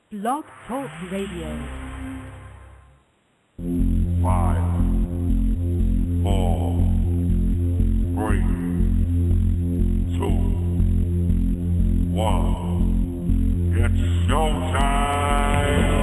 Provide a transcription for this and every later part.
Blog Talk Radio. 5, 4, 3, 2, 1. It's showtime!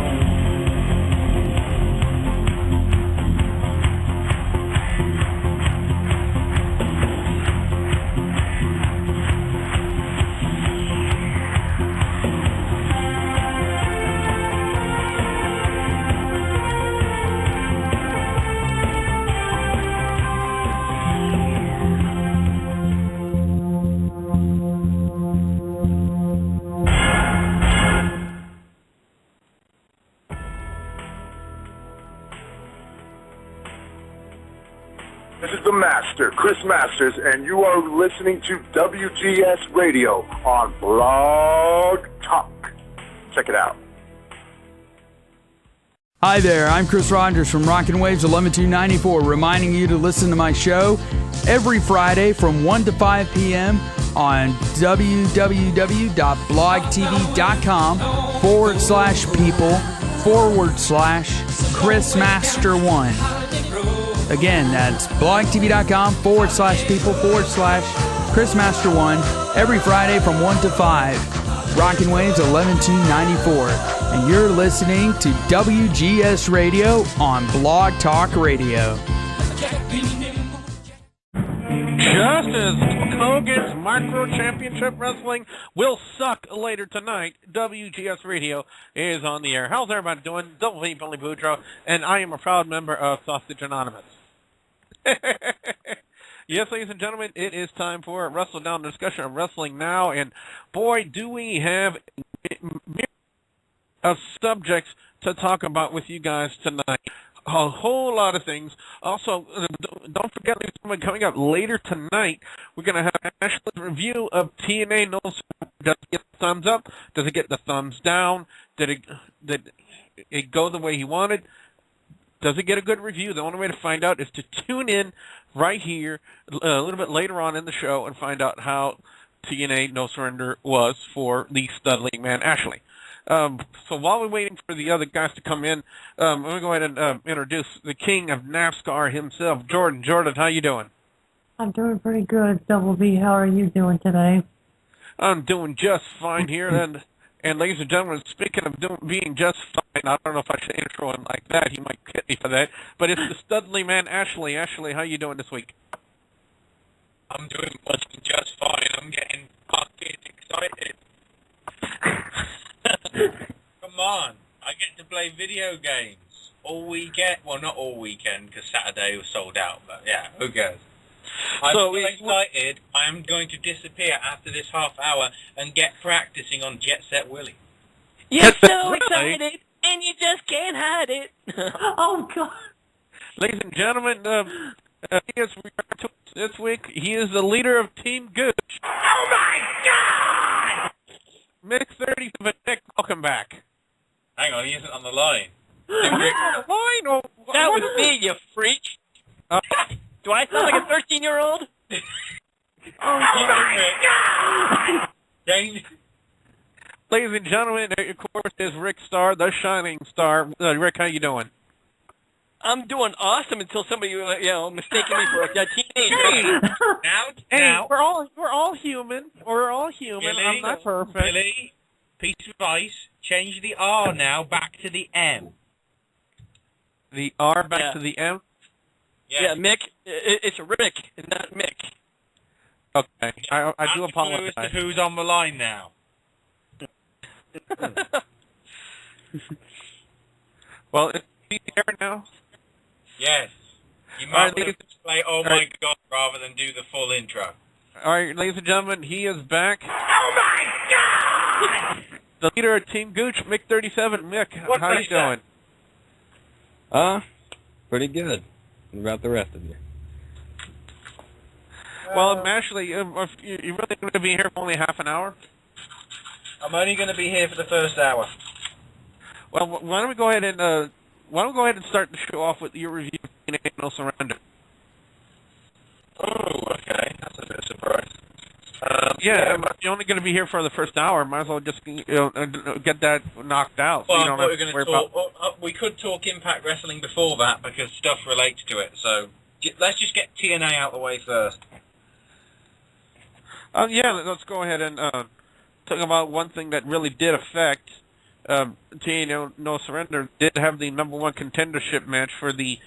This is the Master, Chris Masters, and you are listening to WGS Radio on Blog Talk. Check it out. Hi there, I'm Chris Rogers from Rockin' Waves 11294, reminding you to listen to my show every Friday from 1 to 5 p.m. on www.blogtv.com/people/Chris Master1. Again, that's blogtv.com/people/Chris Master1 every Friday from 1 to 5. Rockin' Waves 11294. And you're listening to WGS Radio on Blog Talk Radio. Just as Hogan's Micro Championship Wrestling will suck later tonight, WGS Radio is on the air. How's everybody doing? Double V Billy Boudreaux, and I am a proud member of Sausage Anonymous. Yes, ladies and gentlemen, it is time for a WrestleDOWN discussion of wrestling now, and boy, do we have of subjects to talk about with you guys tonight. A whole lot of things. Also, don't forget, ladies and gentlemen, coming up later tonight, we're going to have Ashley's review of TNA No Surrender. Does it get the thumbs up? Does it get the thumbs down? Did it go the way he wanted? Does it get a good review? The only way to find out is to tune in right here a little bit later on in the show and find out how TNA No Surrender was for the Studley man, Ashley. So while we're waiting for the other guys to come in, I'm going to go ahead and introduce the king of NASCAR himself, Jordan. Jordan, how you doing? I'm doing pretty good, Double B. How are you doing today? I'm doing just fine here. And ladies and gentlemen, speaking of being just fine, I don't know if I should intro him like that. He might hit me for that. But it's the Studley man, Ashley. Ashley, how you doing this week? I'm doing just fine. I'm getting fucking excited. Come on. I get to play video games all weekend. Well, not all weekend, because Saturday was sold out. But yeah, who cares? I'm so excited. I'm going to disappear after this half hour and get practicing on Jet Set Willie. You're so excited, and you just can't hide it. Oh, God. Ladies and gentlemen, he is this week. He is the leader of Team Gooch. Oh, my God! Mick 37, Nick, welcome back. Hang on, he isn't on the line. That was me, you freak. Do I sound like a 13-year-old? Oh, my God! Ladies and gentlemen, of course, is Rick Starr, the Shining Star. Rick, how you doing? I'm doing awesome until somebody, mistaken me for a teenager. Now, we're all human. We're all human. Billy, I'm not perfect. Billy, piece of advice: change the R now back to the M. The R back to the M. Yeah, Mick. It's Rick, and not Mick. Okay, I do apologize. As to who's on the line now? Well, is he there now? Yes. You might have to play "Oh My God" rather than do the full intro. All right, ladies and gentlemen, he is back. Oh my God! The leader of Team Gooch, Mick 37. Mick, how you doing? Pretty good. What about the rest of you? Well, Ashley, you're really going to be here for only half an hour? I'm only going to be here for the first hour. Well, why don't we go ahead and start the show off with your review of TNA No Surrender? Oh, okay. That's a bit of a surprise. Yeah, you're only going to be here for the first hour. Might as well just get that knocked out. Well, so you don't have we're to going worry to about. talk. We could talk Impact Wrestling before that because stuff relates to it. So let's just get TNA out of the way first. Yeah, let's go ahead and talk about one thing that really did affect TNA No Surrender. Did have the #1 contendership match for the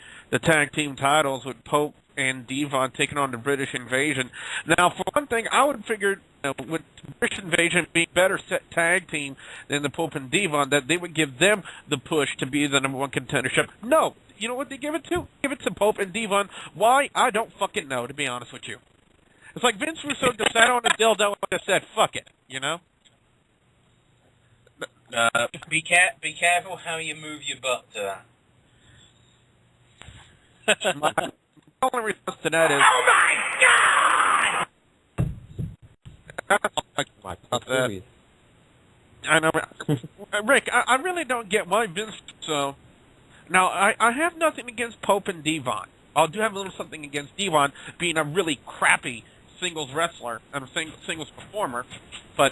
tag team titles with Pope and Devon taking on the British Invasion. Now, for one thing, I would figure with British Invasion being better set tag team than the Pope and Devon, that they would give them the push to be the #1 contendership. No. You know what they give it to? Give it to Pope and Devon. Why? I don't fucking know, to be honest with you. It's like Vince Russo just sat on a dildo and just said, fuck it, you know? Be careful how you move your butt to that. My only response to that is... Oh, my God. I know. Rick, I really don't get why Vince Russo... Now, I have nothing against Pope and Devon. I do have a little something against Devon being a really crappy singles wrestler and a singles performer, but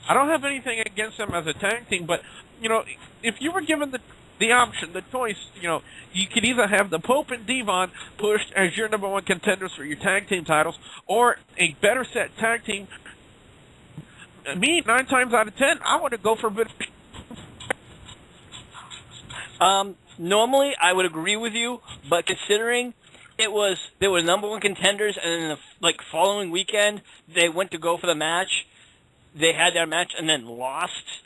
I don't have anything against them as a tag team. But you know, if you were given the option, the choice, you know, you could either have the Pope and Devon pushed as your #1 contenders for your tag team titles, or a better set tag team. Me, 9 times out of 10, I want to go for a bit. Normally, I would agree with you, but considering they were #1 contenders, and then the following weekend they went to go for the match, they had their match and then lost.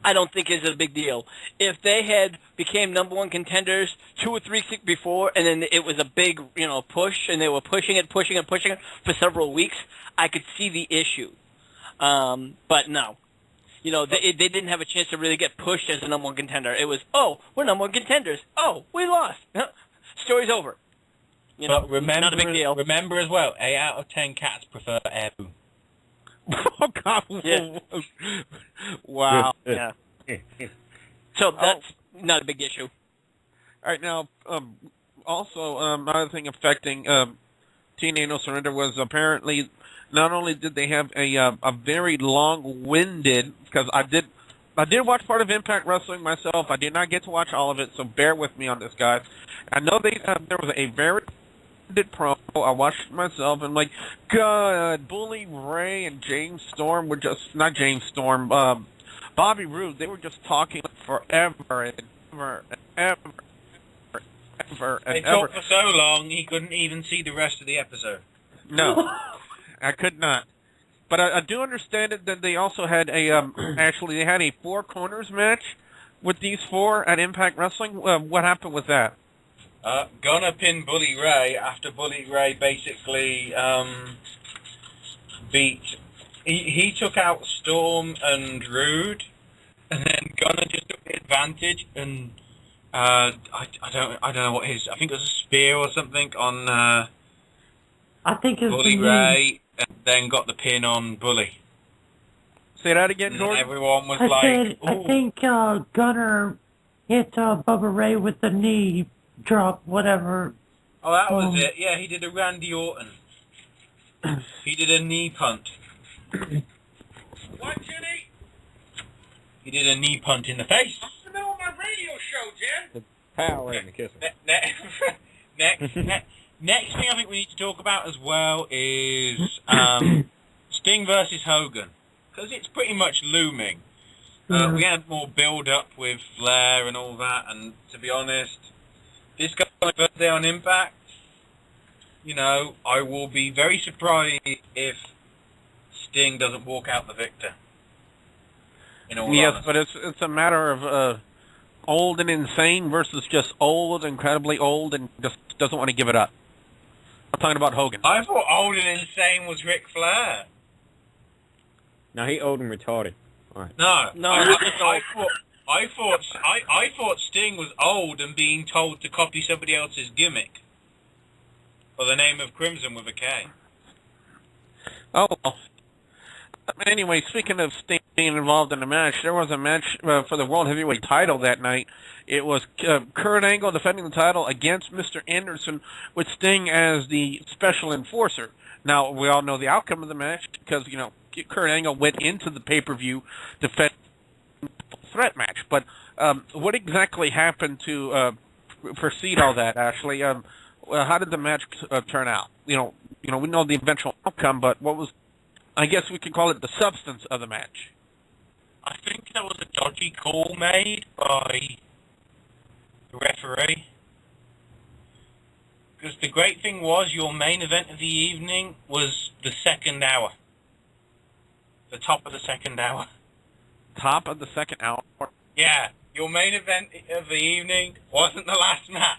I don't think it's a big deal. If they had became #1 contenders 2 or 3 weeks before, and then it was a big push, and they were pushing it for several weeks, I could see the issue. But no. They didn't have a chance to really get pushed as a #1 contender. It was, we're #1 contenders. Oh, we lost. Story's over. But remember, not a big deal. Remember as well, 8 out of 10 cats prefer air boom. Oh, God. Yeah. Wow. Yeah. So that's not a big issue. All right, now, also, another thing affecting TNA No Surrender was apparently not only did they have a very long-winded, because I did watch part of Impact Wrestling myself. I did not get to watch all of it, so bear with me on this, guys. I know there was a very winded promo. I watched it myself, and like, God, Bully Ray and James Storm were just, not James Storm, Bobby Roode, they were just talking forever and ever and ever. They talked for so long, he couldn't even see the rest of the episode. No, I could not. But I do understand it that they also had actually they had a 4 corners match with these 4 at Impact Wrestling. What happened with that? Gonna pin Bully Ray after Bully Ray basically beat. He took out Storm and Rude, and then Gunner just took the advantage and. I don't know what his. I think it was a spear or something on. I think it was Bully Ray, and then got the pin on Bully. Say that again, Jordan. Everyone was I think Gunner hit Bubba Ray with the knee drop, whatever. Oh, that was it. Yeah, he did a Randy Orton. He did a knee punt. What, Jenny? He did a knee punt in the face. On my radio show, Jen. The power and the kissing. Next thing I think we need to talk about as well is Sting versus Hogan, because it's pretty much looming. We had more build-up with Flair and all that, and to be honest, this guy's birthday on Impact, I will be very surprised if Sting doesn't walk out the victor. Yes, but it's a matter of old and insane versus just old, incredibly old, and just doesn't want to give it up. I'm talking about Hogan. I thought old and insane was Ric Flair. No, he old and retarded. All right. No. I thought Sting was old and being told to copy somebody else's gimmick. Or the name of Crimson with a K. Oh. Anyway, speaking of Sting being involved in the match, there was a match for the World Heavyweight title that night. It was Kurt Angle defending the title against Mr. Anderson with Sting as the special enforcer. Now, we all know the outcome of the match because, Kurt Angle went into the pay-per-view defending a threat match. But what exactly happened to precede all that, Ashley? How did the match turn out? We know the eventual outcome, but what was, I guess we could call it the substance of the match. I think there was a dodgy call made by the referee. Because the great thing was, your main event of the evening was the second hour. The top of the second hour. Top of the second hour? Yeah, your main event of the evening wasn't the last match.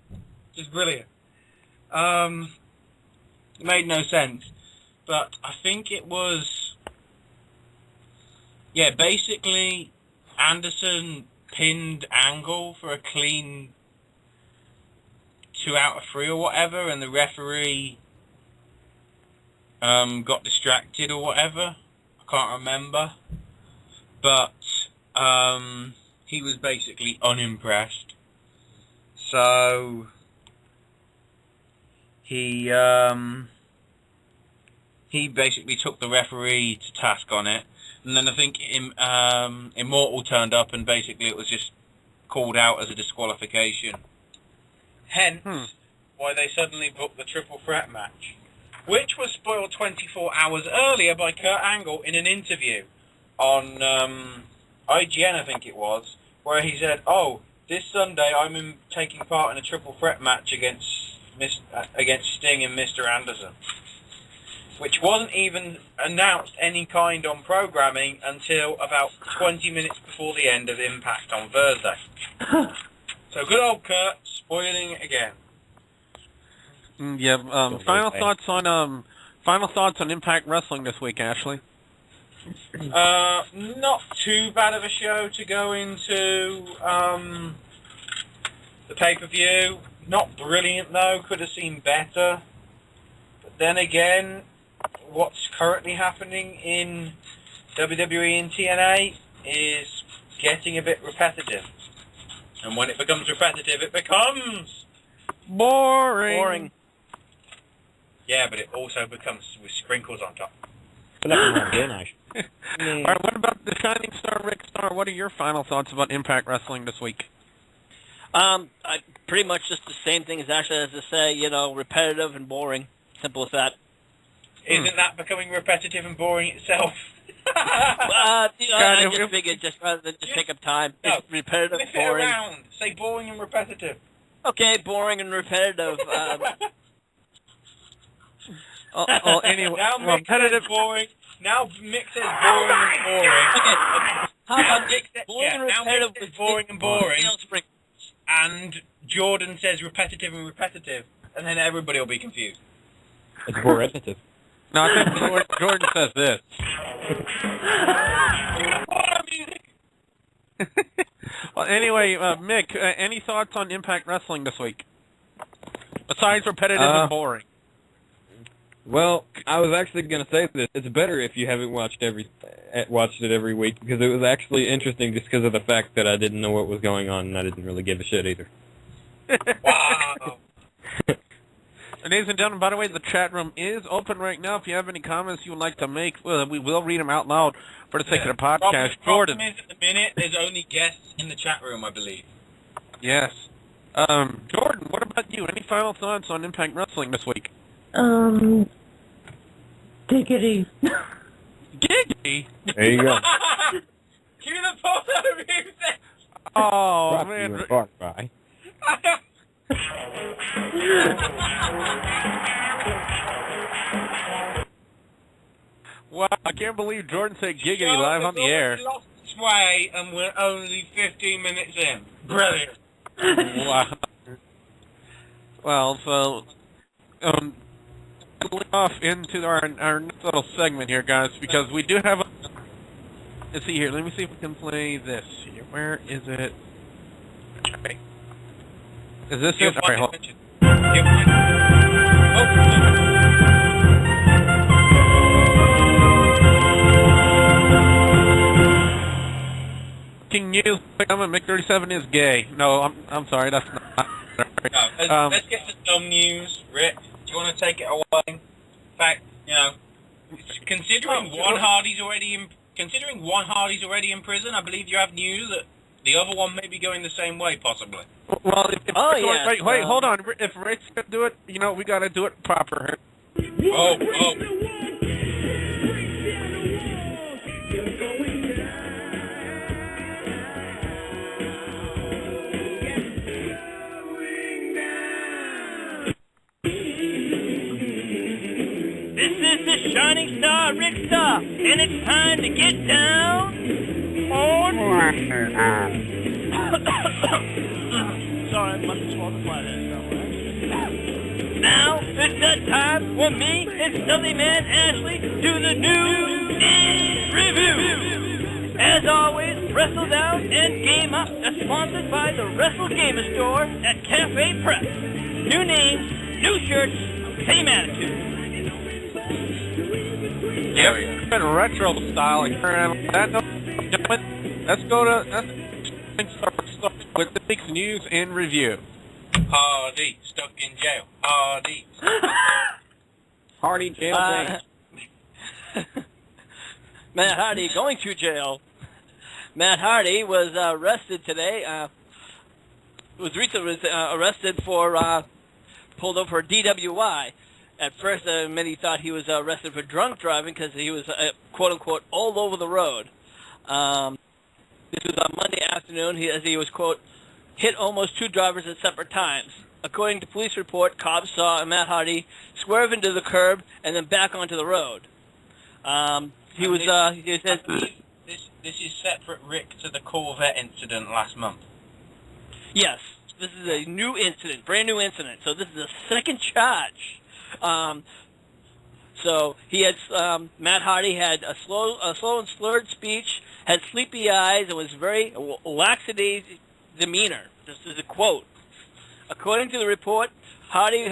Which is brilliant. It made no sense. But I think it was... Yeah, basically, Anderson pinned Angle for a clean 2 out of 3 or whatever, and the referee got distracted or whatever. I can't remember. But he was basically unimpressed. So he basically took the referee to task on it. And then I think Immortal turned up, and basically it was just called out as a disqualification. Hence, why they suddenly booked the triple threat match, which was spoiled 24 hours earlier by Kurt Angle in an interview on IGN, I think it was, where he said, "Oh, this Sunday I'm taking part in a triple threat match against Sting and Mr. Anderson," which wasn't even announced any kind on programming until about 20 minutes before the end of Impact on Thursday. So good old Kurt, spoiling it again. Final thoughts on Impact Wrestling this week, Ashley? Not too bad of a show to go into the pay-per-view. Not brilliant, though. Could have seen better. But then again, what's currently happening in WWE and TNA is getting a bit repetitive. And when it becomes repetitive, it becomes boring. Yeah, but it also becomes with sprinkles on top. But that's not good, Ash. All right, what about the Shining Star, Rick Starr? What are your final thoughts about Impact Wrestling this week? Pretty much just the same thing as Ashley has to say, repetitive and boring. Simple as that. Isn't that becoming repetitive and boring itself? I just figured just rather than just take up time, it's repetitive, flip boring. It around. Say boring and repetitive. Okay, boring and repetitive. Anyway, now Mick says boring. Now Mick says boring and boring. Okay. How about boring and repetitive with boring and boring? And Jordan says repetitive and repetitive, and then everybody will be confused. It's repetitive. No, I think Jordan says this. Well, anyway, Mick, any thoughts on Impact Wrestling this week? Besides repetitive and boring. Well, I was actually going to say this. It's better if you haven't watched it every week, because it was actually interesting just because of the fact that I didn't know what was going on, and I didn't really give a shit either. Wow. Ladies and gentlemen, by the way, the chat room is open right now. If you have any comments you would like to make, we will read them out loud for the sake of the podcast. Problem is, at the minute, there's only guests in the chat room, I believe. Yes. Jordan, what about you? Any final thoughts on Impact Wrestling this week? Giggity. Giggity? There you go. Give me the photo music. Oh, man. Bye. Wow, I can't believe Jordan said giggity live on the air. Lost its way, and we're only 15 minutes in. Brilliant. Wow. Well, so going off into our next little segment here, guys, because we do have a... Let's see here. Let me see if we can play this here. Where is it? Okay. Is this it? All right, hold King News, Mick37 is gay. No, I'm sorry, that's not... No, let's get to dumb news. Rick, do you want to take it away? In fact, considering one Hardy's already in prison, I believe you have news that the other one may be going the same way, possibly. Well, yes. Wait, hold on. If Rick's gonna do it, we gotta do it proper. Oh. This is the Shining Star, Rick Star, and it's time to get down on... Sorry, I must have swallowed the flathead somewhere. Now, it's that time for me and Stubby Man Ashley do the news and review. As always, WrestleDOWN and Game Up are sponsored by the Wrestle Gamer Store at Cafe Prep. New names, new shirts, same attitude. Yep, been retro style. Let's go with the week's news and review. Hardy, stuck in jail. Hardy. Hardy jail break. Matt Hardy going to jail. Matt Hardy was arrested today. Was recently arrested for pulled over for DWI. At first, many thought he was arrested for drunk driving because he was, quote-unquote, all over the road. This was on Monday afternoon as he was, quote, hit almost two drivers at separate times. According to police report, cops saw Matt Hardy swerve into the curb and then back onto the road. He said... This is separate, Rick, to the Corvette incident last month. Yes, this is a new incident, brand new incident. So this is a second charge. So he had Matt Hardy had a slow and slurred speech, had sleepy eyes, and was very lackadaisical demeanor. This is a quote. According to the report, Hardy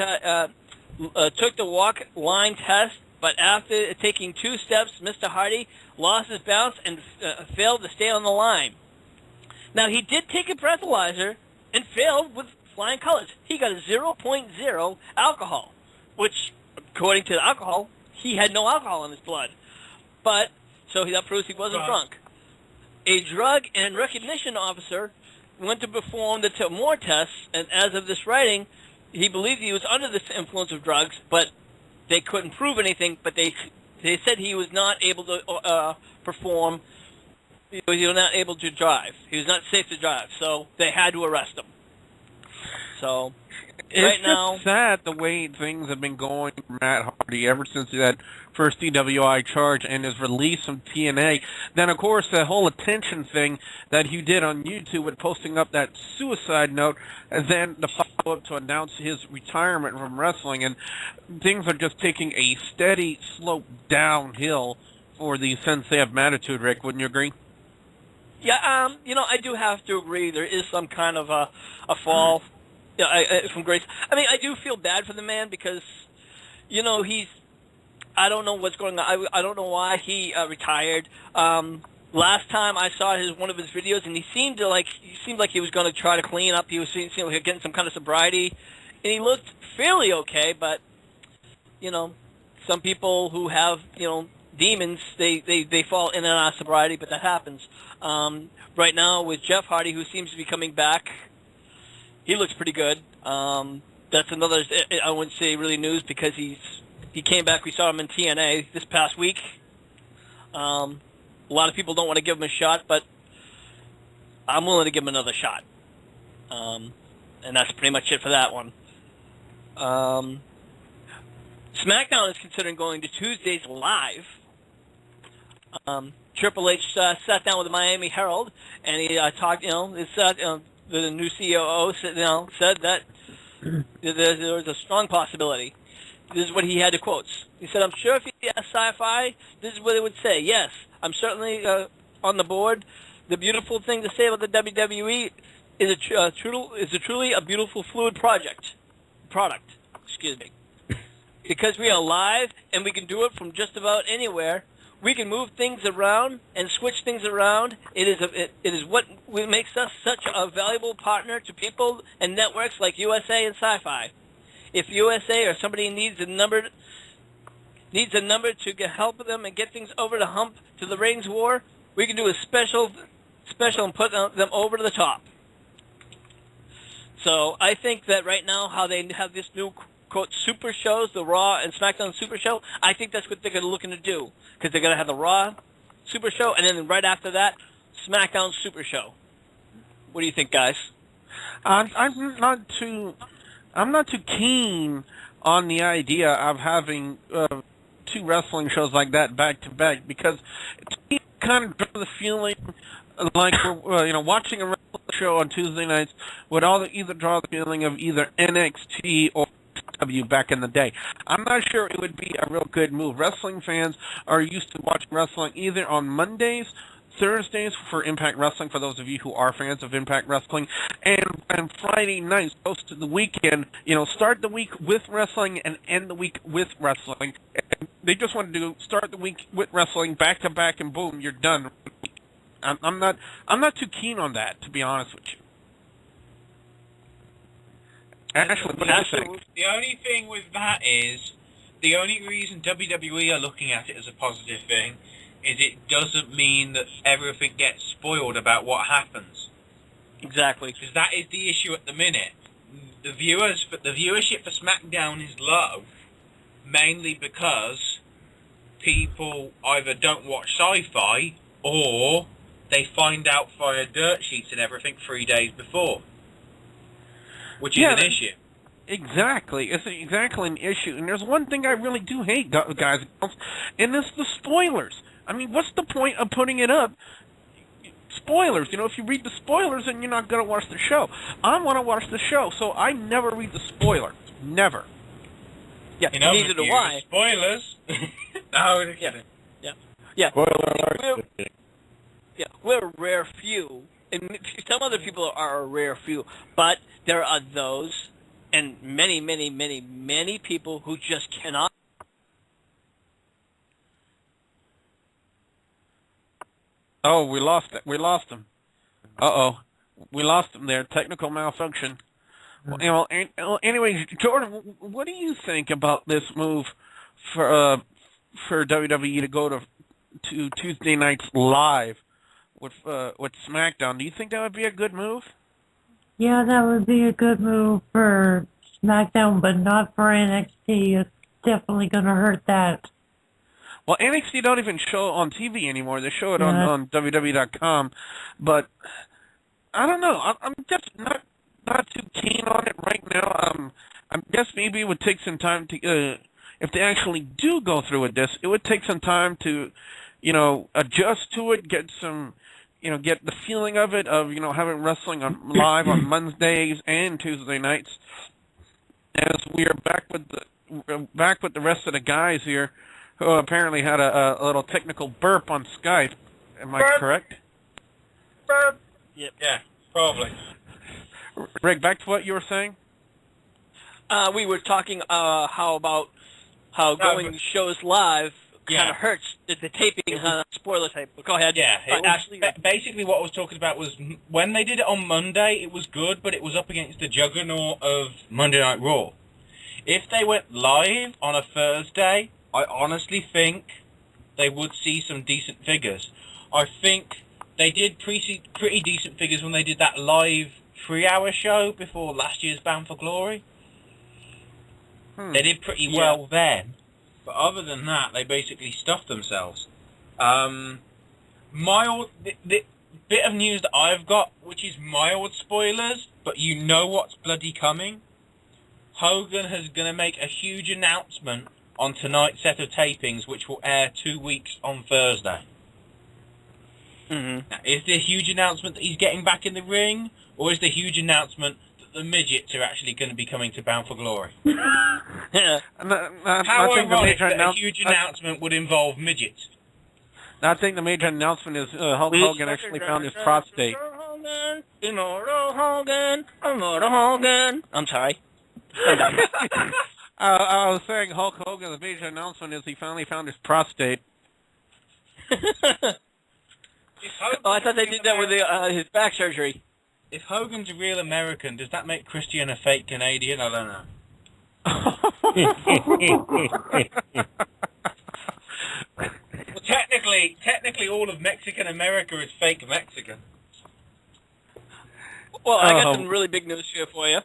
took the walk line test, but after taking 2 steps, Mr. Hardy lost his balance and failed to stay on the line. Now, he did take a breathalyzer and failed with flying colors. He got a 0.0 alcohol, which, according to the alcohol, he had no alcohol in his blood. But, so that proves he wasn't drunk. A drug and recognition officer went to perform the more tests, and as of this writing, he believed he was under the influence of drugs, but they couldn't prove anything, but they said he was not able to perform. He was not able to drive. He was not safe to drive, so they had to arrest him. So, right now, it's sad the way things have been going for Matt Hardy ever since that first DWI charge and his release from TNA. Then, of course, the whole attention thing that he did on YouTube with posting up that suicide note, and then the follow-up to announce his retirement from wrestling. And things are just taking a steady slope downhill for the Sensei of Magnitude, Rick. Wouldn't you agree? Yeah, I do have to agree. There is some kind of a fall from grace. I mean, I do feel bad for the man because, I don't know what's going on. I don't know why he retired. Last time I saw one of his videos, and he seemed like he was going to try to clean up. He was getting some kind of sobriety, and he looked fairly okay. But some people who have demons, they fall in and out of sobriety, but that happens. Right now with Jeff Hardy, who seems to be coming back, he looks pretty good. That's another, I wouldn't say really news, because he came back. We saw him in TNA this past week. A lot of people don't want to give him a shot, but I'm willing to give him another shot. And that's pretty much it for that one. SmackDown is considering going to Tuesdays live. Triple H sat down with the Miami Herald, and he talked. The new COO said that there was a strong possibility. This is what he had to quote. He said, "I'm sure if you asked Sci-Fi, this is what they would say. Yes, I'm certainly on the board. The beautiful thing to say about the WWE is truly a beautiful fluid product. Excuse me, because we are live and we can do it from just about anywhere. We can move things around and switch things around. It is what makes us such a valuable partner to people and networks like USA and Sci-Fi. If USA or somebody needs a number, needs a number to help them and get things over the hump to the ratings war, we can do a special and put them over to the top. So I think that right now, how they have this new, quote, super shows, the Raw and SmackDown Super Show, I think that's what they're looking to do. Because they're going to have the Raw Super Show, and then right after that, SmackDown Super Show. What do you think, guys? I'm not too keen on the idea of having two wrestling shows like that back to back, because it kind of gives the feeling like we're watching a wrestling show on Tuesday nights would either draw the feeling of either NXT or W back in the day. I'm not sure it would be a real good move. Wrestling fans are used to watching wrestling either on Mondays, Thursdays for Impact Wrestling, for those of you who are fans of Impact Wrestling, and Friday nights, close to the weekend, start the week with wrestling and end the week with wrestling. And they just want to start the week with wrestling back to back, and boom, you're done. I'm not too keen on that, to be honest with you. Ashley, what do you think? The only thing with that is, the only reason WWE are looking at it as a positive thing is it doesn't mean that everything gets spoiled about what happens. Exactly. Because that is the issue at the minute. The viewership for SmackDown is low, mainly because people either don't watch sci-fi or they find out via dirt sheets and everything 3 days before, which is an issue. Exactly. It's exactly an issue. And there's one thing I really do hate, guys and girls, and it's the spoilers. I mean, what's the point of putting it up? Spoilers. If you read the spoilers, then you're not going to watch the show. I want to watch the show, so I never read the spoilers. Never. Yeah, neither do I. Spoilers. No, yeah. Spoiler alert. We're a rare few, and some other people are a rare few, but there are those, and many, many, many, many people who just cannot. Oh, we lost it. We lost him. Uh-oh. We lost him there. Technical malfunction. Well, anyways, Jordan, what do you think about this move for WWE to go to Tuesday nights live with SmackDown? Do you think that would be a good move? Yeah, that would be a good move for SmackDown, but not for NXT. It's definitely going to hurt that. Well, NXT don't even show on TV anymore. They show it on WWE.com. But I don't know. I'm just not too keen on it right now. I guess maybe it would take some time to, if they actually do go through with this, it would take some time to, adjust to it, get some, get the feeling of it, of, having wrestling live on Mondays and Tuesday nights. As we are back with the rest of the guys here, who apparently had a little technical burp on Skype. Am I correct? Burp. Yep. Yeah, probably. Rick, back to what you were saying? We were talking how going shows live kind of hurts the taping, spoiler type. Go ahead. Yeah, Ashley. Basically what I was talking about was when they did it on Monday, it was good, but it was up against the juggernaut of Monday Night Raw. If they went live on a Thursday, I honestly think they would see some decent figures. I think they did pretty decent figures when they did that live 3-hour show before last year's Bound for Glory. They did pretty well then. But other than that, they basically stuffed themselves. The bit of news that I've got, which is mild spoilers, but you know what's bloody coming. Hogan is going to make a huge announcement on tonight's set of tapings, which will air 2 weeks on Thursday. Mm-hmm. Now, is the huge announcement that he's getting back in the ring, or is the huge announcement that the midgets are actually going to be coming to Bound for Glory? Yeah. How ironic that a huge announcement would involve midgets. I think the major announcement is Hulk Hogan actually found his prostate. Hogan. I'm sorry. I'm done. I was saying Hulk Hogan's major announcement is he finally found his prostate. I thought they did that with his back surgery. If Hogan's a real American, does that make Christian a fake Canadian? I don't know. technically, all of Mexican America is fake Mexican. Well, I got some really big news here for you.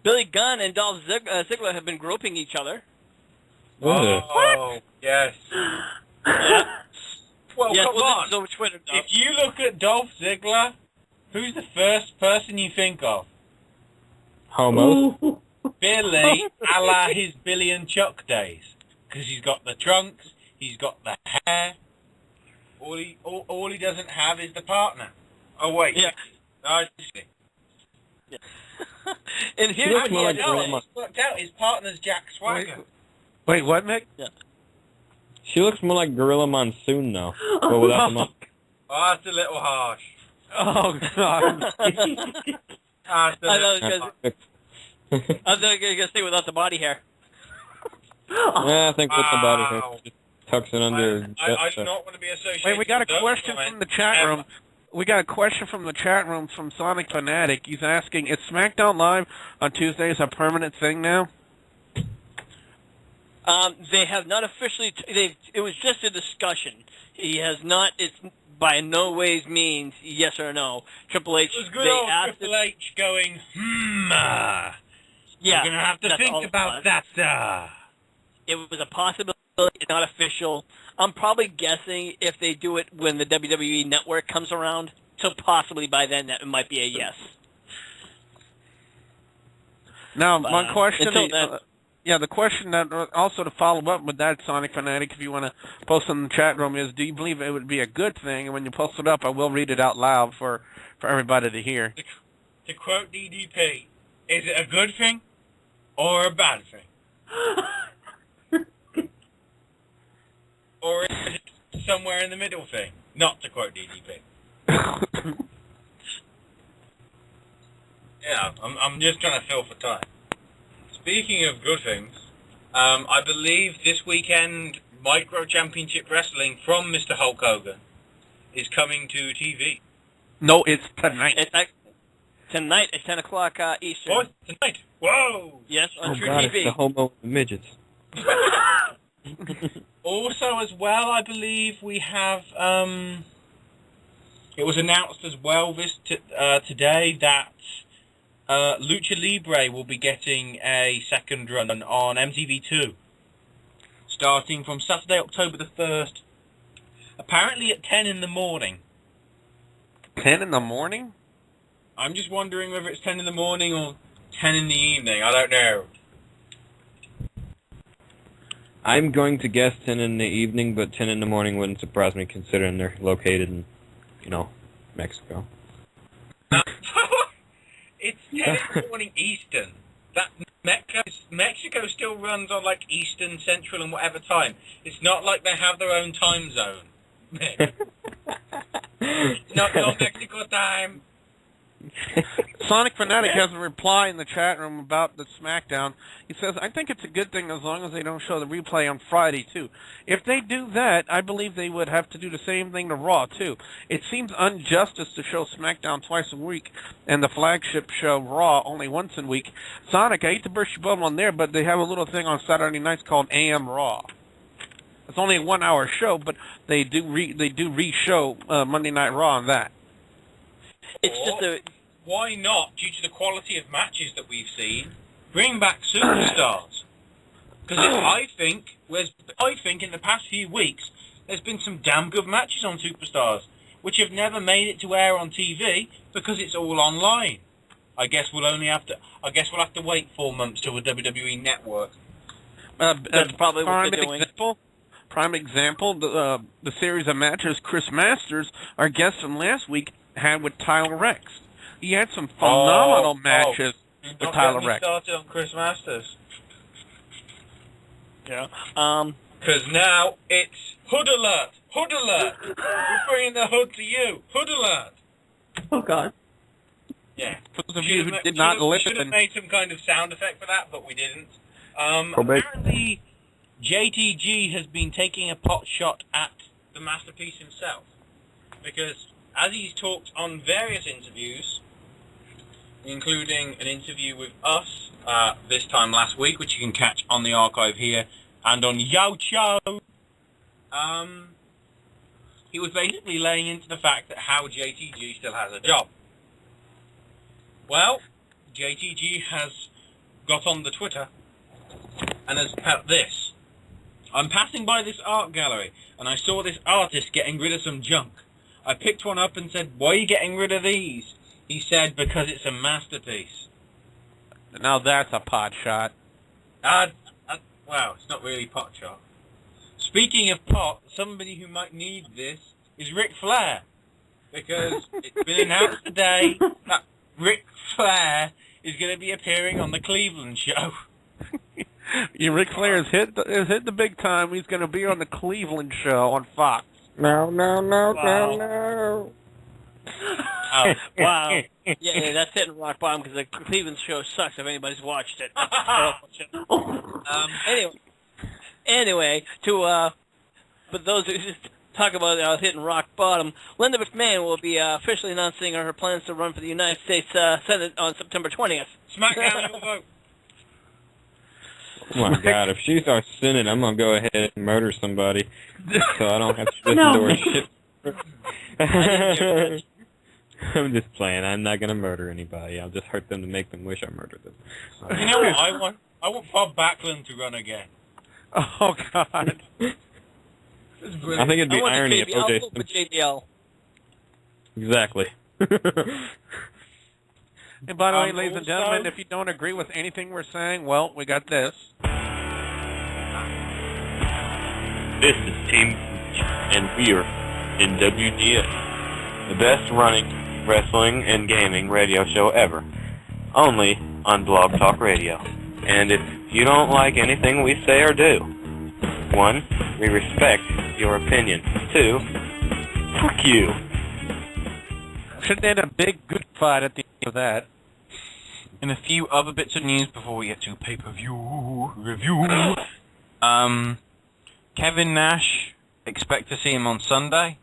Billy Gunn and Dolph Ziggler have been groping each other. Oh, yes. Yeah. Well, yes, come on. This is over Twitter, If you look at Dolph Ziggler, who's the first person you think of? Homos. Billy, a la his Billy and Chuck days. Because he's got the trunks, he's got the hair. All he doesn't have is the partner. Oh, wait. Yeah. No, just kidding. Yeah. And here's what he's worked out. His partner's Jack Swagger. Wait, what, Mick? Yeah. She looks more like Gorilla Monsoon now, but without the monk. Oh, that's a little harsh. Oh, God. I was going to say without the body hair. Yeah, I think with the body hair, just tucks it under. I do not want to be associated. Wait, we got a with question from the chat room. We got a question from the chat room from Sonic Fanatic. He's asking, is SmackDown Live on Tuesdays a permanent thing now? They have not officially. It was just a discussion. He has not. It's by no ways means yes or no. Triple H. It was good old Triple H going. Yeah. You're gonna have to think about that. It was a possibility. It's not official. I'm probably guessing if they do it when the WWE Network comes around, so possibly by then that it might be a yes. Now, my question until the question that also to follow up with that, Sonic Fanatic, if you want to post in the chat room, is do you believe it would be a good thing? And when you post it up, I will read it out loud for everybody to hear. To quote DDP, is it a good thing or a bad thing? Or is it somewhere in the middle thing? Not to quote DDP. Yeah, I'm just trying to fill for time. Speaking of good things, I believe this weekend Micro Championship Wrestling from Mr. Hulk Hogan is coming to TV. No, it's tonight. It's tonight at 10 o'clock Eastern. Oh, tonight. Whoa! Yes, on True God, TV. it's the homo midgets. Also, as well, I believe we have. It was announced as well today that Lucha Libre will be getting a second run on MTV2, starting from Saturday, October the 1st. Apparently at 10 in the morning. 10 in the morning? I'm just wondering whether it's 10 in the morning or 10 in the evening. I don't know. I'm going to guess 10 in the evening, but 10 in the morning wouldn't surprise me considering they're located in, Mexico. It's 10 in the morning Eastern. That Mexico still runs on like Eastern, Central, and whatever time. It's not like they have their own time zone. Not Mexico time. Sonic Fanatic has a reply in the chat room about the SmackDown. He says, I think it's a good thing as long as they don't show the replay on Friday, too. If they do that, I believe they would have to do the same thing to Raw, too. It seems injustice to show SmackDown twice a week and the flagship show, Raw, only once a week. Sonic, I hate to burst your bubble on there, but they have a little thing on Saturday nights called AM Raw. It's only a 1 hour show, but they do re-show Monday Night Raw on that. It's just a... Why not, due to the quality of matches that we've seen, bring back superstars? Because I think in the past few weeks there's been some damn good matches on superstars, which have never made it to air on TV because it's all online. I guess we'll have to wait 4 months till the WWE Network. That's probably what they're doing. Prime example, the series of matches Chris Masters, our guest from last week, had with Tyler Rex. He had some phenomenal matches with Tyler Rex. Started on Chris Masters. Yeah. Because now it's Hood Alert! Hood Alert! We're bringing the hood to you! Hood Alert! Oh, God. Yeah. For those of you who did not listen... We should have made some kind of sound effect for that, but we didn't. Apparently, JTG has been taking a pot shot at the Masterpiece himself. Because, as he's talked on various interviews, including an interview with us this time last week, which you can catch on the archive here and on Yo Cho, he was basically laying into the fact that how JTG still has a job. Well, JTG has got on the Twitter and has put this. I'm passing by this art gallery and I saw this artist getting rid of some junk. I picked one up and said, "Why are you getting rid of these?" He said, "Because it's a masterpiece." Now that's a pot shot. Wow, it's not really pot shot. Speaking of pot, somebody who might need this is Ric Flair. Because it's been announced today that Ric Flair is going to be appearing on the Cleveland show. Yeah, Ric Flair has hit the big time. He's going to be on the Cleveland show on Fox. No. Oh, wow. Yeah, that's hitting rock bottom because the Cleveland show sucks if anybody's watched it. That's a terrible show. Anyway, but those who just talk about hitting rock bottom, Linda McMahon will be officially announcing her plans to run for the United States Senate on September 20th. SmackDown, you'll vote. Oh my God, if she starts sinning, I'm going to go ahead and murder somebody so I don't have to listen to her shit. I'm just playing. I'm not going to murder anybody. I'll just hurt them to make them wish I murdered them. You know what I want? I want Bob Backlund to run again. Oh, God. I think it'd be irony if OJ JBL. Exactly. And by the way, ladies and gentlemen, if you don't agree with anything we're saying, well, we got this. This is Team and we are in WGS, the best running wrestling and gaming radio show ever, only on Blog Talk Radio. And if you don't like anything we say or do, 1, we respect your opinion. 2, fuck you. Should end a big good fight at the end of that. And a few other bits of news before we get to pay-per-view review. Kevin Nash, expect to see him on Sunday.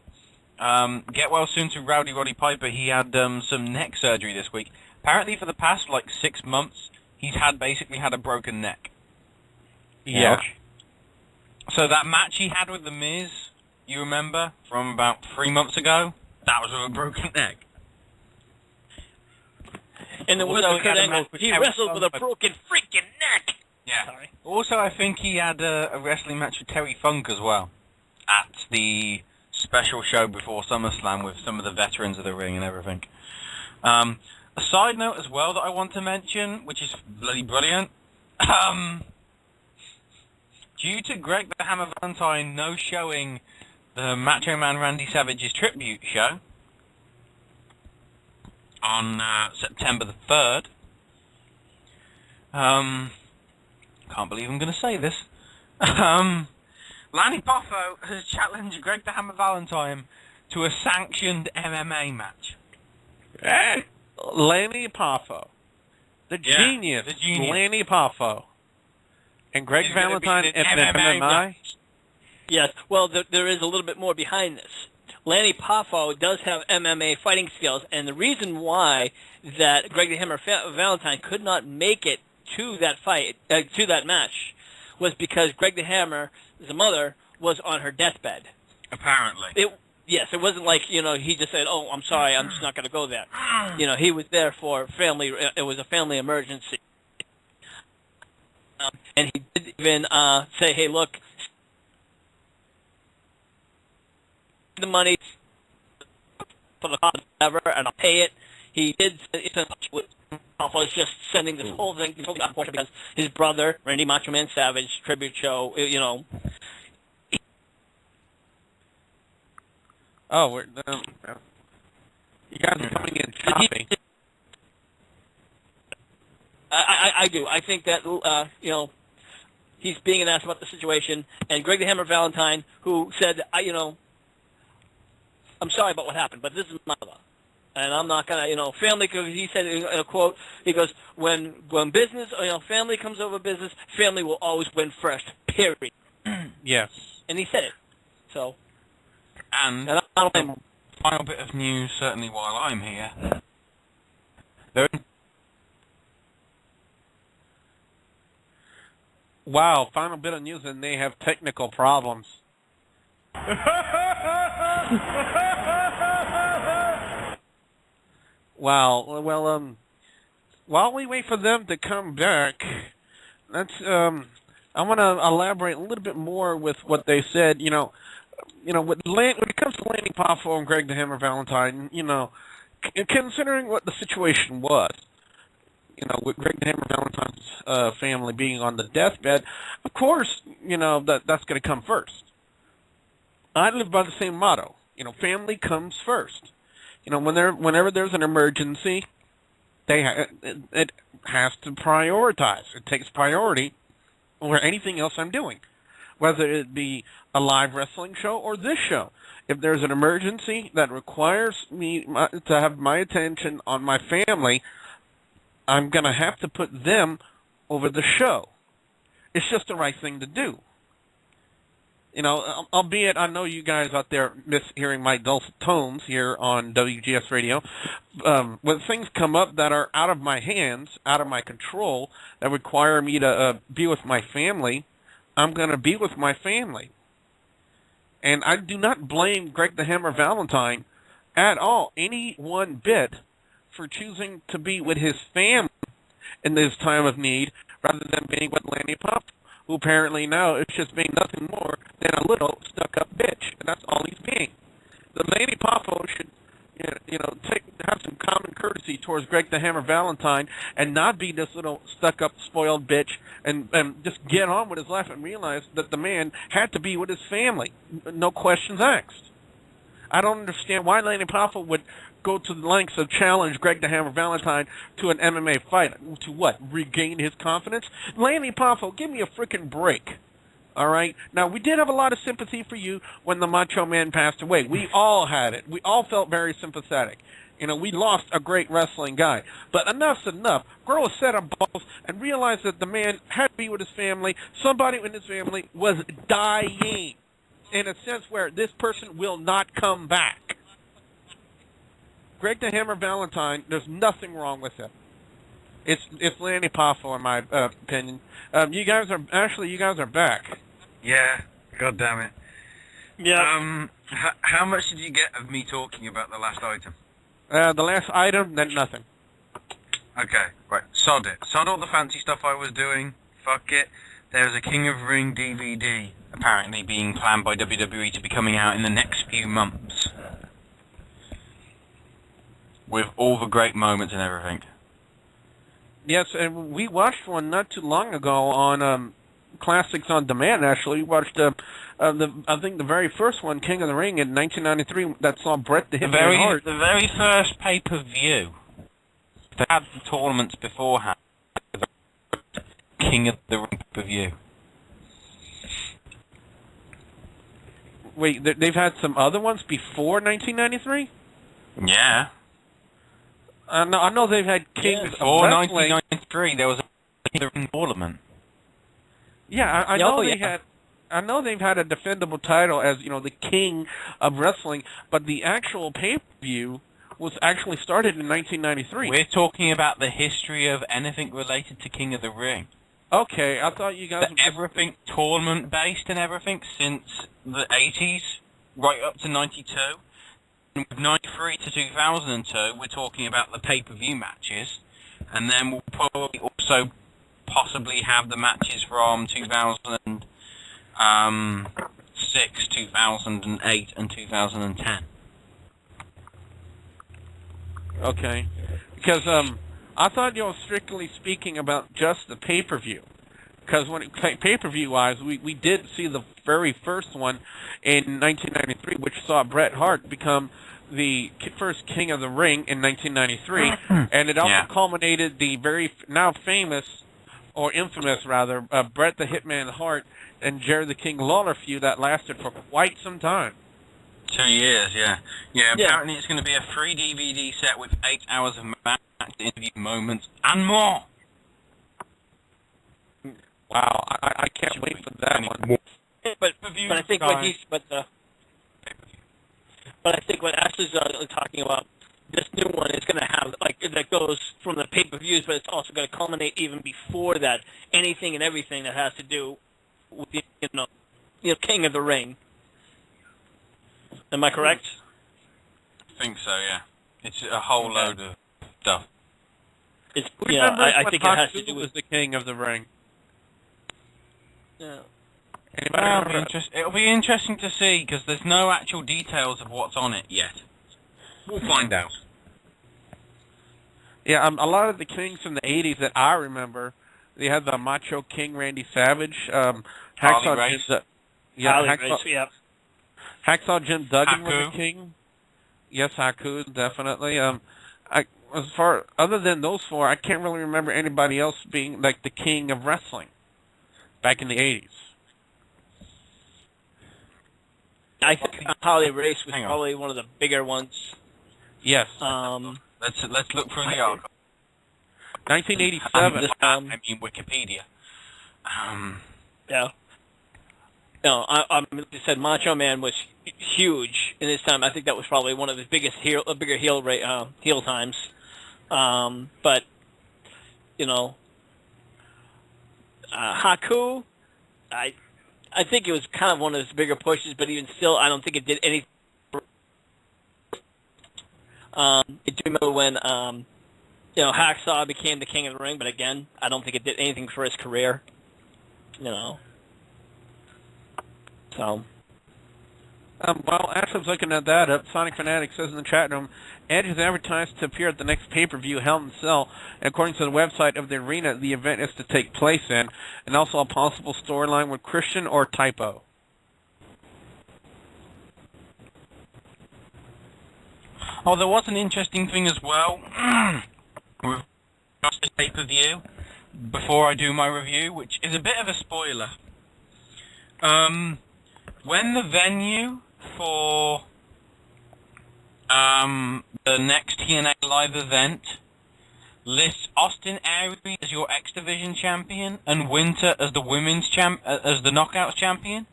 Get well soon to Rowdy Roddy Piper. He had some neck surgery this week. Apparently for the past, 6 months, he's basically had a broken neck. Yeah. So that match he had with The Miz, you remember, from about 3 months ago? That was with a broken neck. And the Also, he wrestled with a broken freaking neck. Yeah. Sorry. Also, I think he had a wrestling match with Terry Funk as well at the special show before SummerSlam with some of the veterans of the ring and everything. A side note as well that I want to mention, which is bloody brilliant. Due to Greg the Hammer Valentine no-showing the Macho Man Randy Savage's tribute show on September the 3rd. Can't believe I'm going to say this. Lanny Poffo has challenged Greg the Hammer Valentine to a sanctioned MMA match. Lanny Poffo. The genius Lanny Poffo. And Greg Valentine at the MMA? Yes, well, there is a little bit more behind this. Lanny Poffo does have MMA fighting skills, and the reason why that Greg the Hammer Valentine could not make it to that fight, to that match, was because Greg the Hammer, the mother, was on her deathbed. Apparently. Yes, it wasn't like, he just said, "Oh, I'm sorry, I'm just not going to go there." He was there for family. It was a family emergency. And he did even say, "Hey, look, the money for the cost ever, and I'll pay it." He did. Was just sending this whole thing because his brother, Randy Macho Man Savage, tribute show. Oh, you guys are coming in choppy. I do. I think that he's being an ass about the situation, and Greg the Hammer Valentine, who said, I'm sorry about what happened, but this is my mother, and I'm not gonna, family. Because he said in a quote, he goes, when business, family comes over business, family will always win first. Period. Yes. And he said it. So. And I don't blame him. Final bit of news, certainly while I'm here. Wow, final bit of news, and they have technical problems. Wow. Well, while we wait for them to come back, let's. I want to elaborate a little bit more with what they said. When it comes to Lanny Poffo and Greg the Hammer Valentine, considering what the situation was, with Greg the Hammer Valentine's family being on the deathbed, of course, that's going to come first. I live by the same motto. Family comes first. Whenever there's an emergency, it has to prioritize. It takes priority over anything else I'm doing, whether it be a live wrestling show or this show. If there's an emergency that requires me to have my attention on my family, I'm going to have to put them over the show. It's just the right thing to do. Albeit I know you guys out there miss hearing my dulcet tones here on WGS Radio. When things come up that are out of my hands, out of my control, that require me to be with my family, I'm going to be with my family. And I do not blame Greg the Hammer Valentine at all, any one bit, for choosing to be with his family in this time of need rather than being with Lanny Poffo, who apparently now is just being nothing more than a little stuck-up bitch, and that's all he's being. The Lanny Poffo should, have some common courtesy towards Greg the Hammer Valentine and not be this little stuck-up, spoiled bitch, and just get on with his life and realize that the man had to be with his family, no questions asked. I don't understand why Lanny Poffo would go to the lengths of challenge Greg the Hammer Valentine to an MMA fight. To what? Regain his confidence? Lanny Poffo, give me a freaking break. All right? Now, we did have a lot of sympathy for you when the Macho Man passed away. We all had it. We all felt very sympathetic. We lost a great wrestling guy. But enough's enough. Grow a set of balls and realize that the man had to be with his family. Somebody in his family was dying, in a sense where this person will not come back. Greg the Hammer Valentine, there's nothing wrong with him. It's Lanny Poffo, in my opinion. You guys are back. Yeah, god damn it. Yeah. How much did you get of me talking about the last item? The last item, then nothing. Okay, right. Sod it. Sod all the fancy stuff I was doing. Fuck it. There's a King of Ring DVD apparently being planned by WWE to be coming out in the next few months, with all the great moments and everything. Yes, and we watched one not too long ago on Classics on Demand, actually. We watched, I think the very first one, King of the Ring, in 1993, that saw Bret the Hitman Hart. The very first pay-per-view. They had the tournaments beforehand. King of the Ring pay-per-view. Wait, they've had some other ones before 1993? Yeah. I know they've had Kings before of Wrestling. 1993, there was a King of the Ring tournament. Yeah, I know they had. I know they've had a defendable title as the King of Wrestling, but the actual pay-per-view was actually started in 1993. We're talking about the history of anything related to King of the Ring. Okay, I thought you guys... Everything tournament-based and everything since the 80s, right up to 92. And with 93 to 2002, we're talking about the pay-per-view matches. And then we'll probably also possibly have the matches from 2006, 2008, and 2010. Okay. Because I thought you were strictly speaking about just the pay-per-view. Because when pay-per-view-wise, we did see the very first one in 1993, which saw Bret Hart become the first King of the Ring in 1993. And it also culminated the very now famous, or infamous rather, Bret the Hitman Hart and Jerry the King Lawler feud that lasted for quite some time. 2 years, yeah. Yeah, apparently it's going to be a free DVD set with 8 hours of match, interview moments, and more. Wow, I can't wait for that one. But I think what Ashley's talking about, this new one is going to have, that goes from the pay-per-views, but it's also going to culminate even before that, anything and everything that has to do with the King of the Ring. Am I correct? I think so, yeah. It's a whole load of stuff. It's, Remember I when think it has to Haku do was with... the king of the ring. Yeah. Anybody remember? It'll be interesting to see, because there's no actual details of what's on it yet. We'll find out. Yeah, a lot of the kings from the 80s that I remember, they had the Macho King Randy Savage, Harley Race. Hacksaw Jim Duggan was Haku. the king. Yes, Haku, definitely. Other than those four, I can't really remember anybody else being like the king of wrestling back in the 80s. I think Harley Race was probably one of the bigger ones. Yes. Let's look through the article. 1987. I mean Wikipedia. Yeah. No, like I said, Macho Man was huge in his time. I think that was probably one of his bigger heel times. But Haku, I think it was kind of one of his bigger pushes, but even still, I don't think it did anything. I do remember when Hacksaw became the king of the ring, but again, I don't think it did anything for his career. So. Well, as I was looking at that up, Sonic Fanatic says in the chat room, Edge is advertised to appear at the next pay-per-view, Hell in a Cell. According to the website of the arena the event is to take place in, and also a possible storyline with Christian or Typo. Oh, there was an interesting thing as well with the pay-per-view before I do my review, which is a bit of a spoiler. When the venue for the next TNA Live event lists Austin Aries as your X Division champion and Winter as the women's as the Knockouts champion,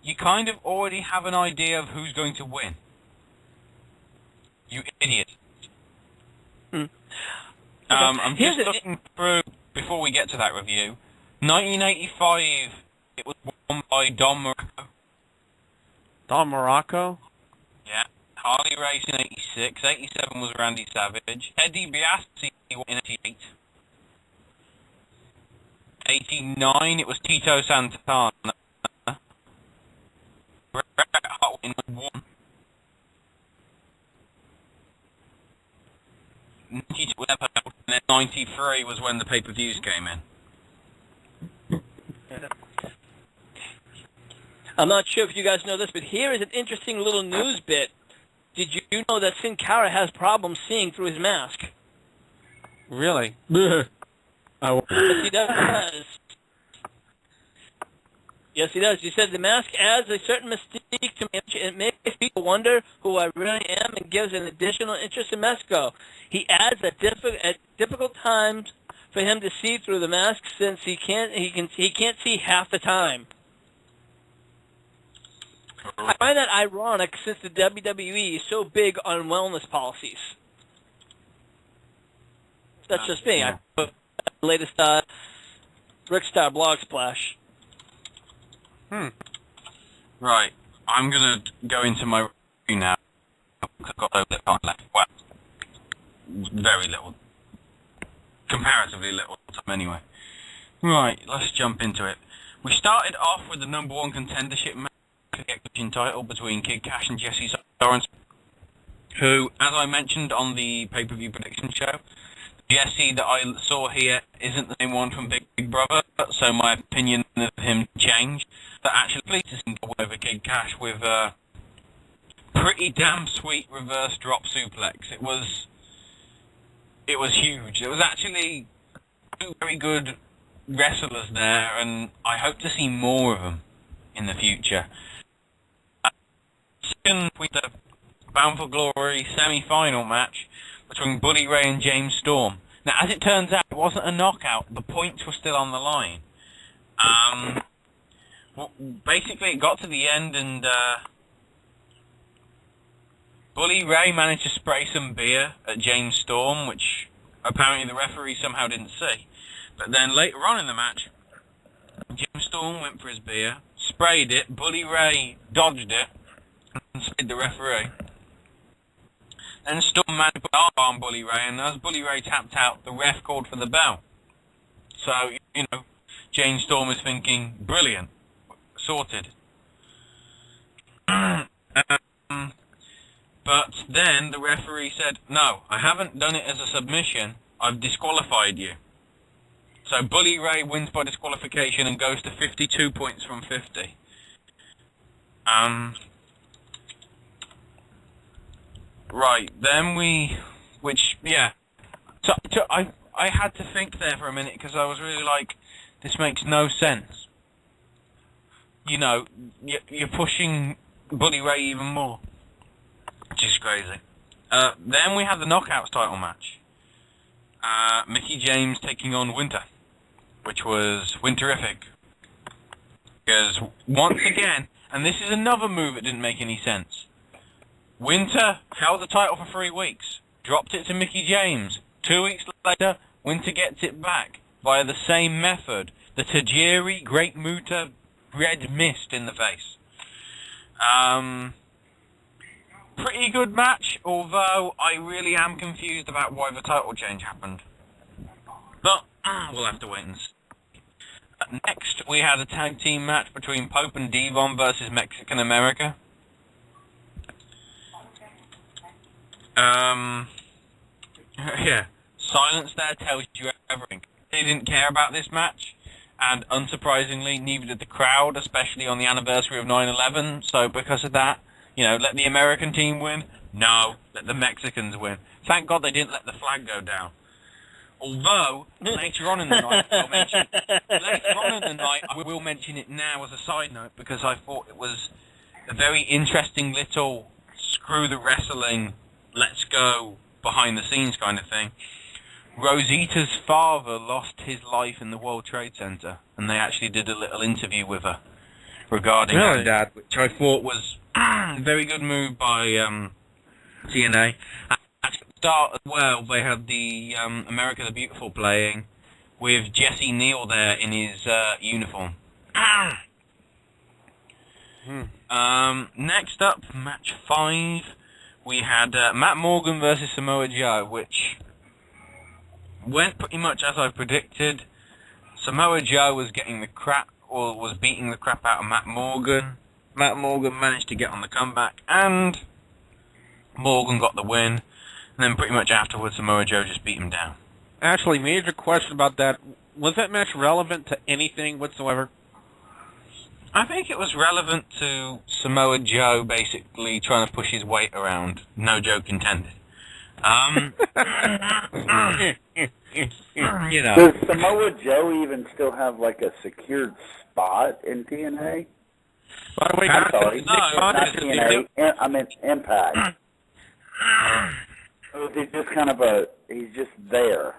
you kind of already have an idea of who's going to win. You idiot. I'm just looking through, before we get to that review, 1985, it was won by Don Morocco. Don Morocco? Yeah. Harley Race in 86. 87 was Randy Savage. Eddie Biassi in 88. 89, it was Tito Santana. Bret Hart in 1. 92 was Epic, and then 93 was when the pay-per-views came in. I'm not sure if you guys know this, but here is an interesting little news bit. Did you know that Sin Cara has problems seeing through his mask? Really? Yes, he does. Yes, he does. He said the mask adds a certain mystique to me. It makes people wonder who I really am and gives an additional interest in Mexico. He adds that at difficult times for him to see through the mask since he can't see half the time. I find that ironic since the WWE is so big on wellness policies. That's just me. I put the latest Rickstar blog splash. Right. I'm going to go into my review now. I've got a little time left. Well, very little. Comparatively little time anyway. Right, let's jump into it. We started off with the #1 contendership match for the X Division title between Kid Cash and Jesse Sorensen, who, as I mentioned on the pay-per-view prediction show, Jesse that I saw here isn't the same one from Big Brother, so my opinion of him changed. That actually pleased to go over Kid Cash with a pretty damn sweet reverse drop suplex. It was huge. It was actually two very good wrestlers there, and I hope to see more of them in the future. Second, with the Bound for Glory semi-final match between Bully Ray and James Storm. Now, as it turns out, it wasn't a knockout. The points were still on the line. Well, basically, it got to the end, and Bully Ray managed to spray some beer at James Storm, which apparently the referee somehow didn't see. But then later on in the match, James Storm went for his beer, sprayed it, Bully Ray dodged it, said the referee. Then Storm managed to put an arm on Bully Ray, and as Bully Ray tapped out, the ref called for the bell. So, Jane Storm is thinking, brilliant, sorted. But then the referee said, no, I haven't done it as a submission, I've disqualified you. So Bully Ray wins by disqualification and goes to 52 points from 50. Right, then So I had to think there for a minute because I was really like, this makes no sense. You're pushing Bully Ray even more, which is crazy. Then we have the Knockouts title match. Mickie James taking on Winter, which was winterific. Because once again, and this is another move that didn't make any sense, Winter held the title for 3 weeks, dropped it to Mickie James. 2 weeks later, Winter gets it back via the same method, the Tajiri Great Muta red mist in the face. Pretty good match, although I really am confused about why the title change happened. But we'll have to wait and see. Next, we had a tag team match between Pope and Devon versus Mexican America. Yeah, silence there tells you everything. They didn't care about this match, and unsurprisingly, neither did the crowd, especially on the anniversary of 9/11. So because of that, let the American team win? No, let the Mexicans win. Thank God they didn't let the flag go down. Although, later on in the night, I will mention it now as a side note, because I thought it was a very interesting little screw the wrestling, let's go behind the scenes kind of thing. Rosita's father lost his life in the World Trade Center, and they actually did a little interview with her regarding her dad, which I thought was a very good move by TNA. At the start as well, they had the America the Beautiful playing, with Jesse Neal there in his uniform. Next up, match 5, we had Matt Morgan versus Samoa Joe, which went pretty much as I predicted. Samoa Joe was getting the crap, or was beating the crap out of Matt Morgan. Matt Morgan managed to get on the comeback, and Morgan got the win. And then pretty much afterwards, Samoa Joe just beat him down. Actually, major question about that. Was that match relevant to anything whatsoever? I think it was relevant to Samoa Joe basically trying to push his weight around. No joke intended. Does Samoa Joe even still have like a secured spot in TNA? By the way, I'm sorry, not TNA. I meant Impact. Or is he just kind of he's just there?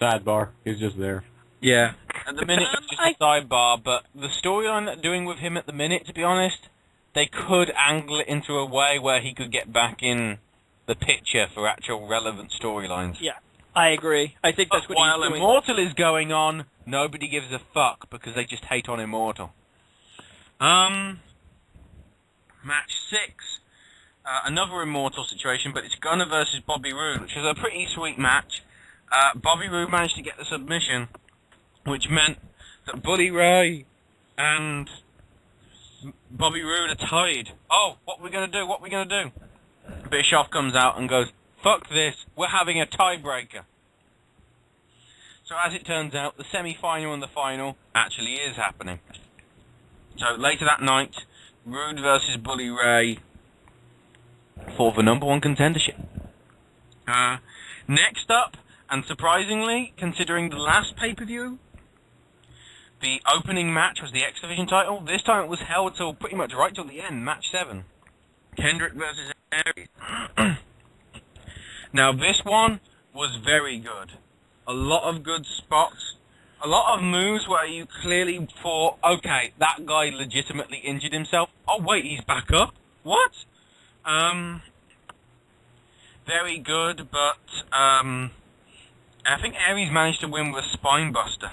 Sidebar. He's just there. Yeah. At the minute, it's just a sidebar, but the storyline they're doing with him at the minute, to be honest, they could angle it into a way where he could get back in the picture for actual relevant storylines. Yeah, I agree. I think that's what he's doing. While Immortal is going on, nobody gives a fuck because they just hate on Immortal. Match 6. Another Immortal situation, but it's Gunner versus Bobby Roode, which was a pretty sweet match. Bobby Roode managed to get the submission, which meant that Bully Ray and Bobby Roode are tied. Oh, what are we going to do? What are we going to do? Bischoff comes out and goes, fuck this, we're having a tiebreaker. So as it turns out, the semi-final and the final actually is happening. So later that night, Roode versus Bully Ray for the #1 contendership. Next up, and surprisingly, considering the last pay-per-view, the opening match was the X Division title. This time it was held till pretty much right till the end, match 7. Kendrick versus Aries. Now this one was very good. A lot of good spots. A lot of moves where you clearly thought, okay, that guy legitimately injured himself. Oh wait, he's back up? What? Very good, but I think Aries managed to win with a spine buster.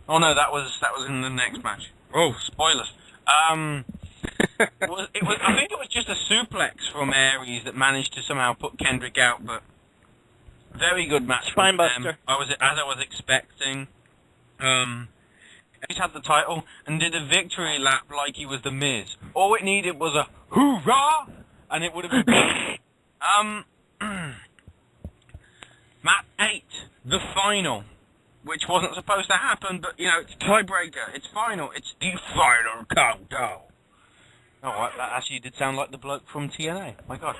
Oh no, that was in the next match. Oh, spoilers. I think it was just a suplex from Aries that managed to somehow put Kendrick out, but very good match. Spinebuster. As I was expecting. Aries had the title and did a victory lap like he was the Miz. All it needed was a hoorah, and it would have been match 8, the final, which wasn't supposed to happen, but it's tiebreaker, it's final, it's the final countdown. Oh, that actually did sound like the bloke from TNA. My God.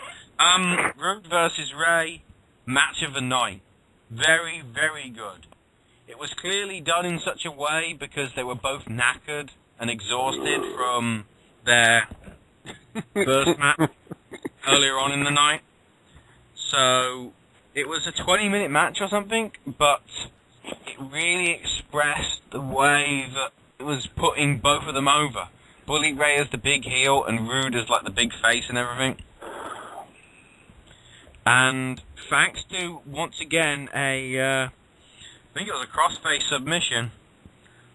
Rude versus Ray, match of the night. Very, very good. It was clearly done in such a way because they were both knackered and exhausted from their first match earlier on in the night. So it was a 20-minute match or something, but it really expressed the way that it was putting both of them over. Bully Ray as the big heel and Rude as like the big face and everything. And thanks to, once again, I think it was a crossface submission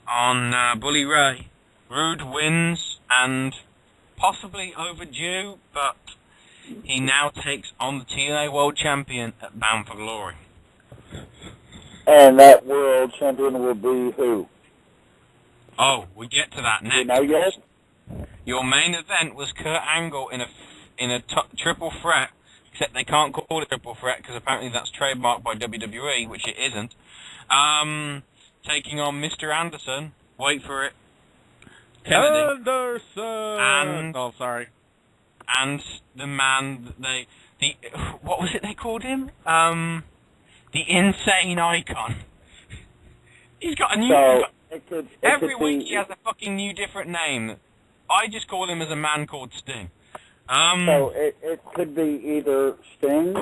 on Bully Ray. Rude wins, and possibly overdue, but he now takes on the TNA World Champion at Bound for Glory. And that World Champion will be who? Oh, we get to that next. You know yet? Your main event was Kurt Angle in a triple threat, except they can't call it triple threat because apparently that's trademarked by WWE, which it isn't. Taking on Mr. Anderson. Wait for it. Kennedy. Anderson! Oh, sorry. And the man that what was it they called him? The Insane Icon. He's got a new... every week he has a fucking new different name. I just call him as a man called Sting. So it could be either Sting,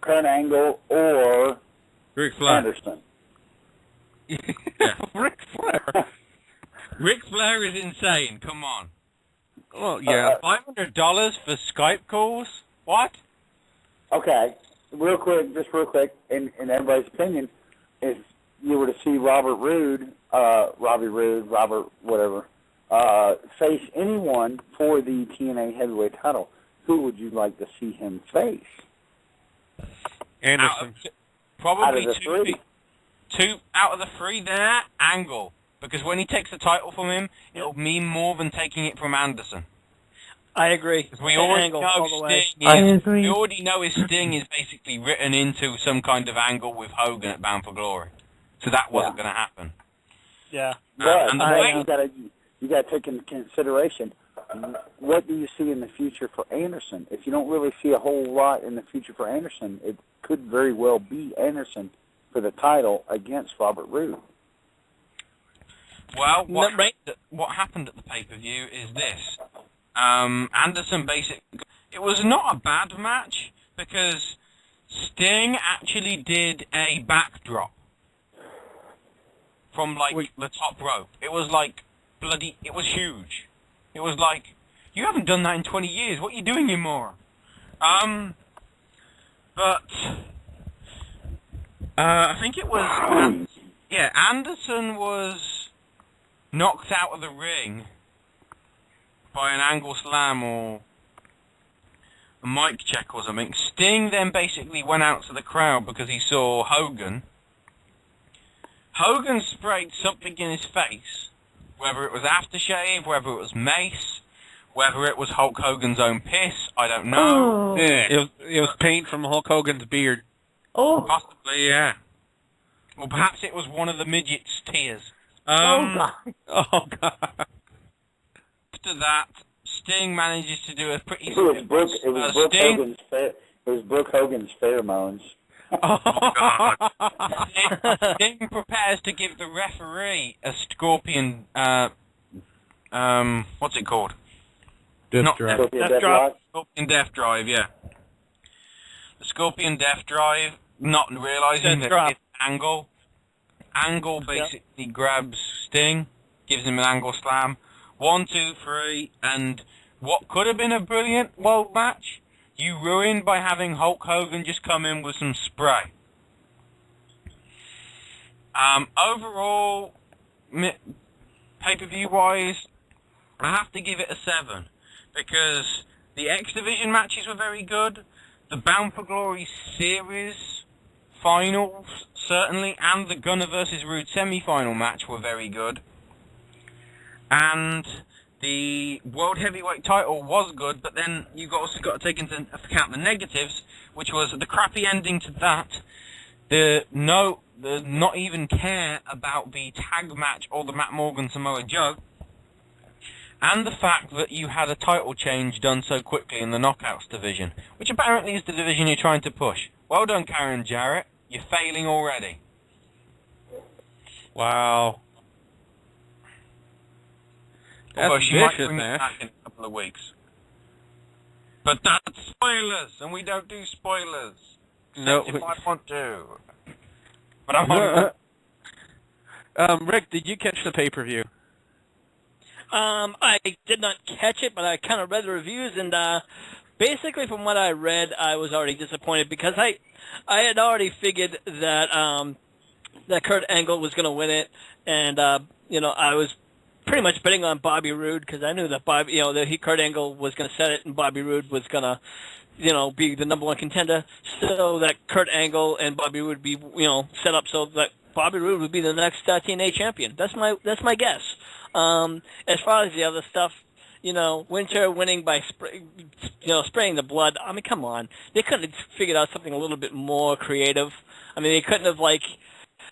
Kurt Angle, or Ric Flair. Anderson. Yeah. Ric Flair. Ric Flair is insane. Come on. Well, yeah. $500 for Skype calls? What? Okay. Real quick, in everybody's opinion, if you were to see Robert Roode, Robert, whatever, face anyone for the TNA heavyweight title, who would you like to see him face? Anderson. Probably two out of the three there, Angle. Because when he takes the title from him, it'll mean more than taking it from Anderson. I agree. We already Angle know all the way. we already know his Sting is basically written into some kind of angle with Hogan at Bound for Glory. So that wasn't going to happen. Yeah. But and the way you got to take into consideration, what do you see in the future for Anderson? If you don't really see a whole lot in the future for Anderson, it could very well be Anderson for the title against Robert Roode. Well, what happened at the pay-per-view is this. Anderson basically... It was not a bad match, because Sting actually did a backdrop from, like, the top rope. It was, like, bloody... It was huge. It was like, you haven't done that in 20 years. What are you doing, you moron? But... I think it was... yeah, Anderson was knocked out of the ring by an angle slam or a mic check or something. Sting then basically went out to the crowd because he saw Hogan. Hogan sprayed something in his face, whether it was aftershave, whether it was mace, whether it was Hulk Hogan's own piss, I don't know. Oh. Yeah, it was paint from Hulk Hogan's beard. Oh. Possibly, yeah. Or perhaps it was one of the midget's tears. Oh, God. Oh, God. After that, Sting manages to do a pretty... It was Brooke Hogan's pheromones. Oh, God. Sting prepares to give the referee a scorpion... what's it called? Death Drive. Scorpion Death Drive, yeah. The Scorpion Death Drive, not realizing that it's Angle. Angle basically grabs Sting, gives him an angle slam. 1, 2, 3, and what could have been a brilliant world match, you ruined by having Hulk Hogan just come in with some spray. Overall, pay-per-view wise, I have to give it a 7. because the X Division matches were very good. The Bound for Glory series finals, certainly, and the Gunner versus Rude semi-final match were very good. And the World Heavyweight title was good, but then you've also got to take into account the negatives, which was the crappy ending to that, the not even care about the tag match or the Matt Morgan Samoa Joe, and the fact that you had a title change done so quickly in the Knockouts division, which apparently is the division you're trying to push. Well done, Karen Jarrett. You're failing already. Wow. Although That's she might vicious, bring man. it back in a couple of weeks. But that's spoilers, and we don't do spoilers. No. Except if I want to. But I'm on. Rick, did you catch the pay-per-view? I did not catch it, but I kind of read the reviews, and basically from what I read, I was already disappointed because I had already figured that that Kurt Angle was going to win it, and I was pretty much betting on Bobby Roode because I knew that Kurt Angle was going to set it, and Bobby Roode was going to be the #1 contender, so that Kurt Angle and Bobby Roode would be set up so that Bobby Roode would be the next TNA champion. That's my guess. As far as the other stuff, Winter winning by spraying the blood. I mean, come on. They couldn't have figured out something a little bit more creative. I mean, they couldn't have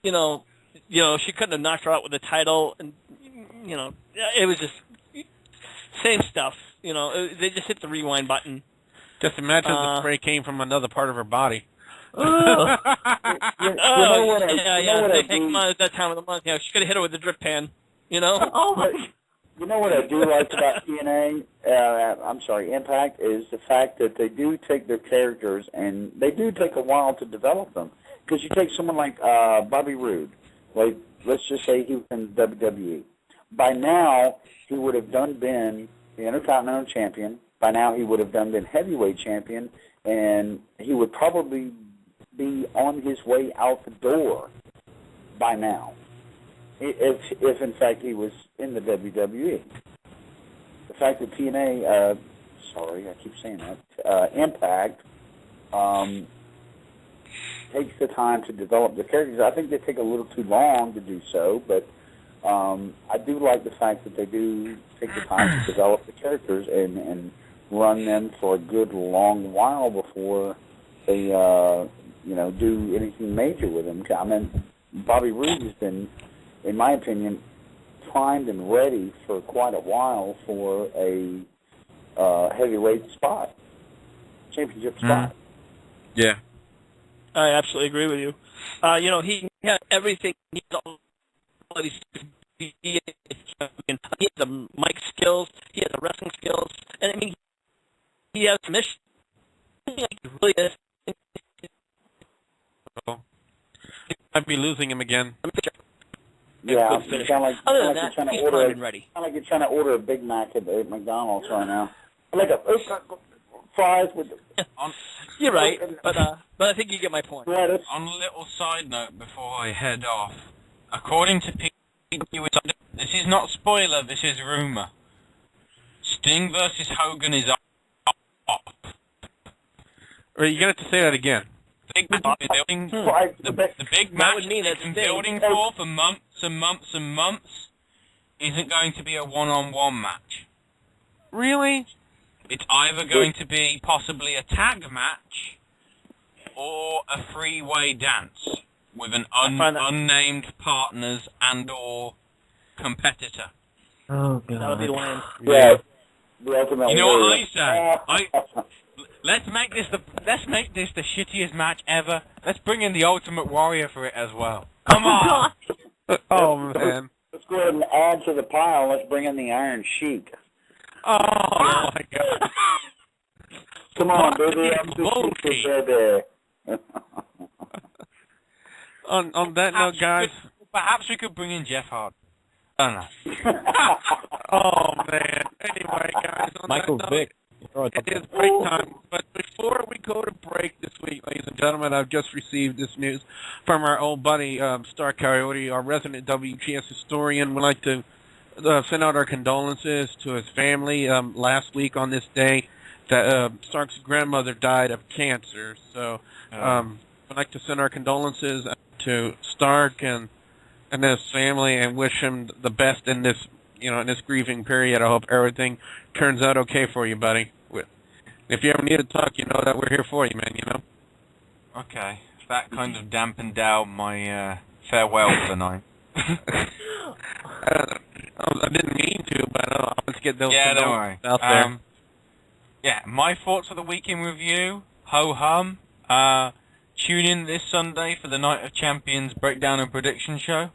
she couldn't have knocked her out with the title, and it was just same stuff. They just hit the rewind button. Just imagine the spray came from another part of her body. They take them at that time of the month. She could have hit her with the drip pan. Oh, but you know what I do like about TNA, Impact, is the fact that they do take their characters and they do take a while to develop them. Because you take someone like Bobby Roode, like let's just say he was in WWE. By now, he would have been the Intercontinental Champion. By now, he would have been Heavyweight Champion, and he would probably be on his way out the door by now. If in fact he was in the WWE. The fact that TNA, Impact, takes the time to develop the characters. I think they take a little too long to do so, but I do like the fact that they do take the time to develop the characters and run them for a good long while before they, do anything major with them. I mean, Bobby Roode has been, in my opinion, primed and ready for quite a while for a heavyweight spot, championship spot. Yeah. I absolutely agree with you. He had everything. He has all of these. He has the mic skills. He has the wrestling skills, and I mean, he has mission. He really is. I'd be losing him again. Yeah, you sound like you're trying to order. And ready. Sound like you're trying to order a Big Mac at McDonald's right now. Like fries with. You're right, but I think you get my point. On a little side note before I head off, according to people, this is not spoiler. This is rumor. Sting versus Hogan is off. Or you got to say that again. The big match would mean they've been building for months and months and months isn't going to be a one-on-one match. Really? It's either going to be possibly a tag match or a three-way dance with an unnamed partners and/or competitor. Oh God. That would be lame. Yeah. You know what I say? Let's make this the shittiest match ever. Let's bring in the Ultimate Warrior for it as well. Come on! Oh man. Let's go ahead and add to the pile. Let's bring in the Iron Sheik. Oh my God. Come on, baby. I'm just baby. On that note, guys. Perhaps we could bring in Jeff Hardy. Oh no. Oh man. Anyway, guys. Michael Vick. It is break time, but before we go to break this week, ladies and gentlemen, I've just received this news from our old buddy, Star Coyote, our resident WGS historian. Would like to send out our condolences to his family. Last week on this day, that Stark's grandmother died of cancer. So I'd like to send our condolences to Stark and his family, and wish him the best in this, in this grieving period. I hope everything turns out okay for you, buddy. If you ever need to talk, you know that we're here for you, man. Okay, that kind of dampened down my farewell for the night. I didn't mean to, but let's get those don't worry. out there. Yeah, my thoughts for the week in review. Ho hum. Tune in this Sunday for the Night of Champions breakdown and prediction show,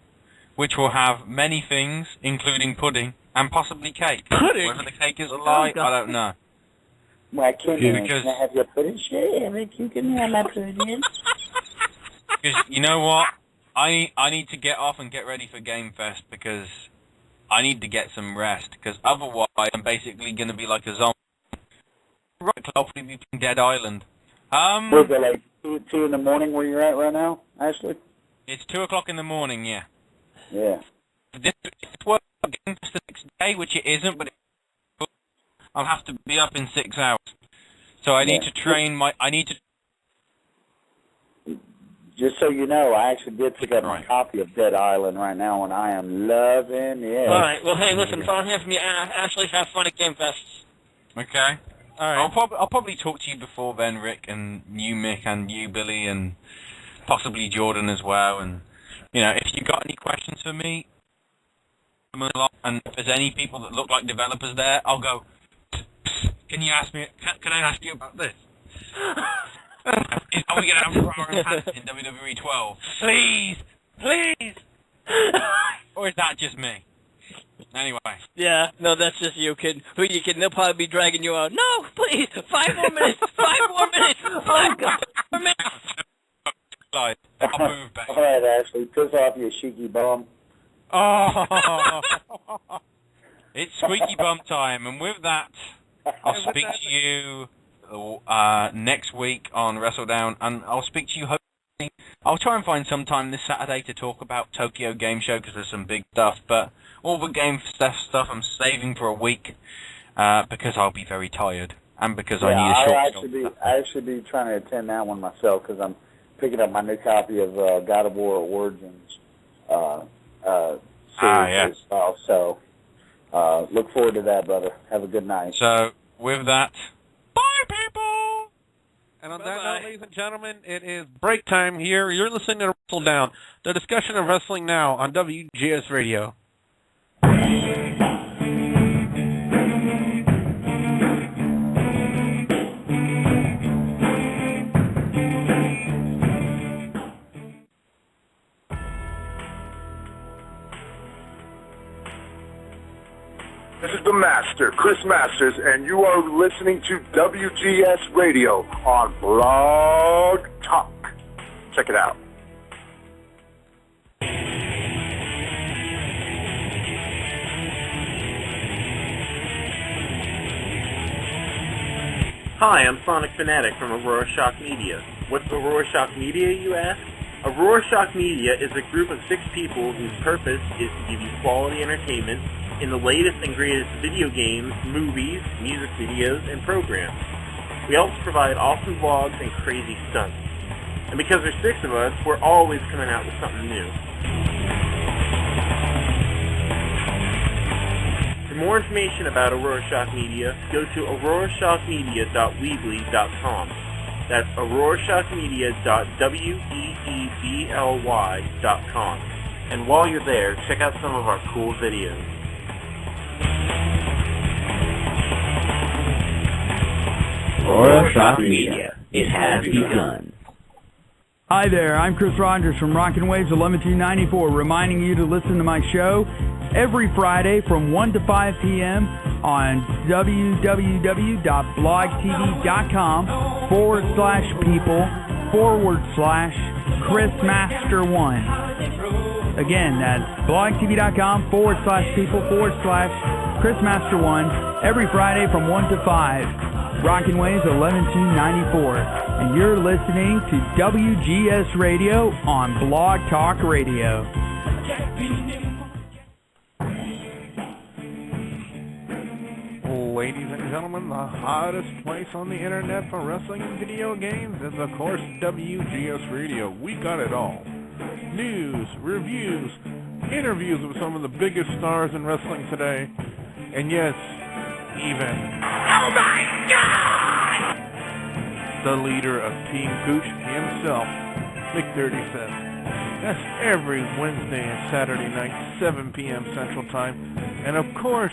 which will have many things, including pudding and possibly cake. Pudding? Whether the cake is a lie, I don't know. Why can't Because- I have your pudding? Sure, Eric, you can have my pudding. Because you know what? I need to get off and get ready for Game Fest because I need to get some rest. Because otherwise, I'm basically going to be like a zombie. Right, hopefully be playing Dead Island. Was it like 2 in the morning where you're at right now, Ashley? It's 2 o'clock in the morning. Yeah. Yeah. This work Game Fest the next day, which it isn't, but I'll have to be up in 6 hours. So I need to train my. Just so you know, I actually did pick up my copy of Dead Island right now, and I am loving it. All right. Well, hey, listen, if I don't hear from you, Ashley, have fun at Game Fest. Okay. All right. I'll probably talk to you before then, Rick, and you, Mick, and you, Billy, and possibly Jordan as well. And if you got any questions for me, and if there's any people that look like developers there, I'll go. Can you ask me? Can I ask you about this? Are we gonna have Brawler and Hanson in WWE 12? Please. Or is that just me? Anyway. Yeah, no, that's just you, kid. Who you kidding? They'll probably be dragging you out. No, please, 5 more minutes. 5 more minutes. 5 more minutes. I'll move back. All right, Ashley, piss off your cheeky bum. Oh. It's squeaky bum time, and with that, I'll speak to you next week on WrestleDOWN, and I'll speak to you hopefully. I'll try and find some time this Saturday to talk about Tokyo Game Show because there's some big stuff, but all the game stuff I'm saving for a week because I'll be very tired and because I need a short. I actually be trying to attend that one myself because I'm picking up my new copy of God of War Origins series as well. So look forward to that, brother. Have a good night. So with that. And on that note, ladies and gentlemen, it is break time here. You're listening to WrestleDOWN, the discussion of wrestling now on WGS Radio. This is the Master, Chris Masters, and you are listening to WGS Radio on Blog Talk. Check it out. Hi, I'm Sonic Fanatic from Aurora Shock Media. What's Aurora Shock Media, you ask? Aurora Shock Media is a group of 6 people whose purpose is to give you quality entertainment in the latest and greatest video games, movies, music videos, and programs. We also provide awesome vlogs and crazy stunts. And because there's 6 of us, we're always coming out with something new. For more information about Aurora Shock Media, go to aurorashockmedia.weebly.com. That's aurorashockmedia.weebly.com. And while you're there, check out some of our cool videos. Aurora Shock Media. It has begun. Hi there, I'm Chris Rogers from Rockin' Waves 11294, reminding you to listen to my show every Friday from 1 to 5 p.m. on www.blogtv.com/people/Chris-Master-1. Again, that's blogtv.com/people/Chris-Master-1 every Friday from 1 to 5. Rockin' Waves 11294, and you're listening to WGS Radio on Blog Talk Radio. Ladies and gentlemen, the hottest place on the internet for wrestling and video games is, of course, WGS Radio. We got it all. News, reviews, interviews with some of the biggest stars in wrestling today, and yes, even... Oh my God! The leader of Team Gooch himself, McDirty says. That's every Wednesday and Saturday night, 7 p.m. Central Time. And of course,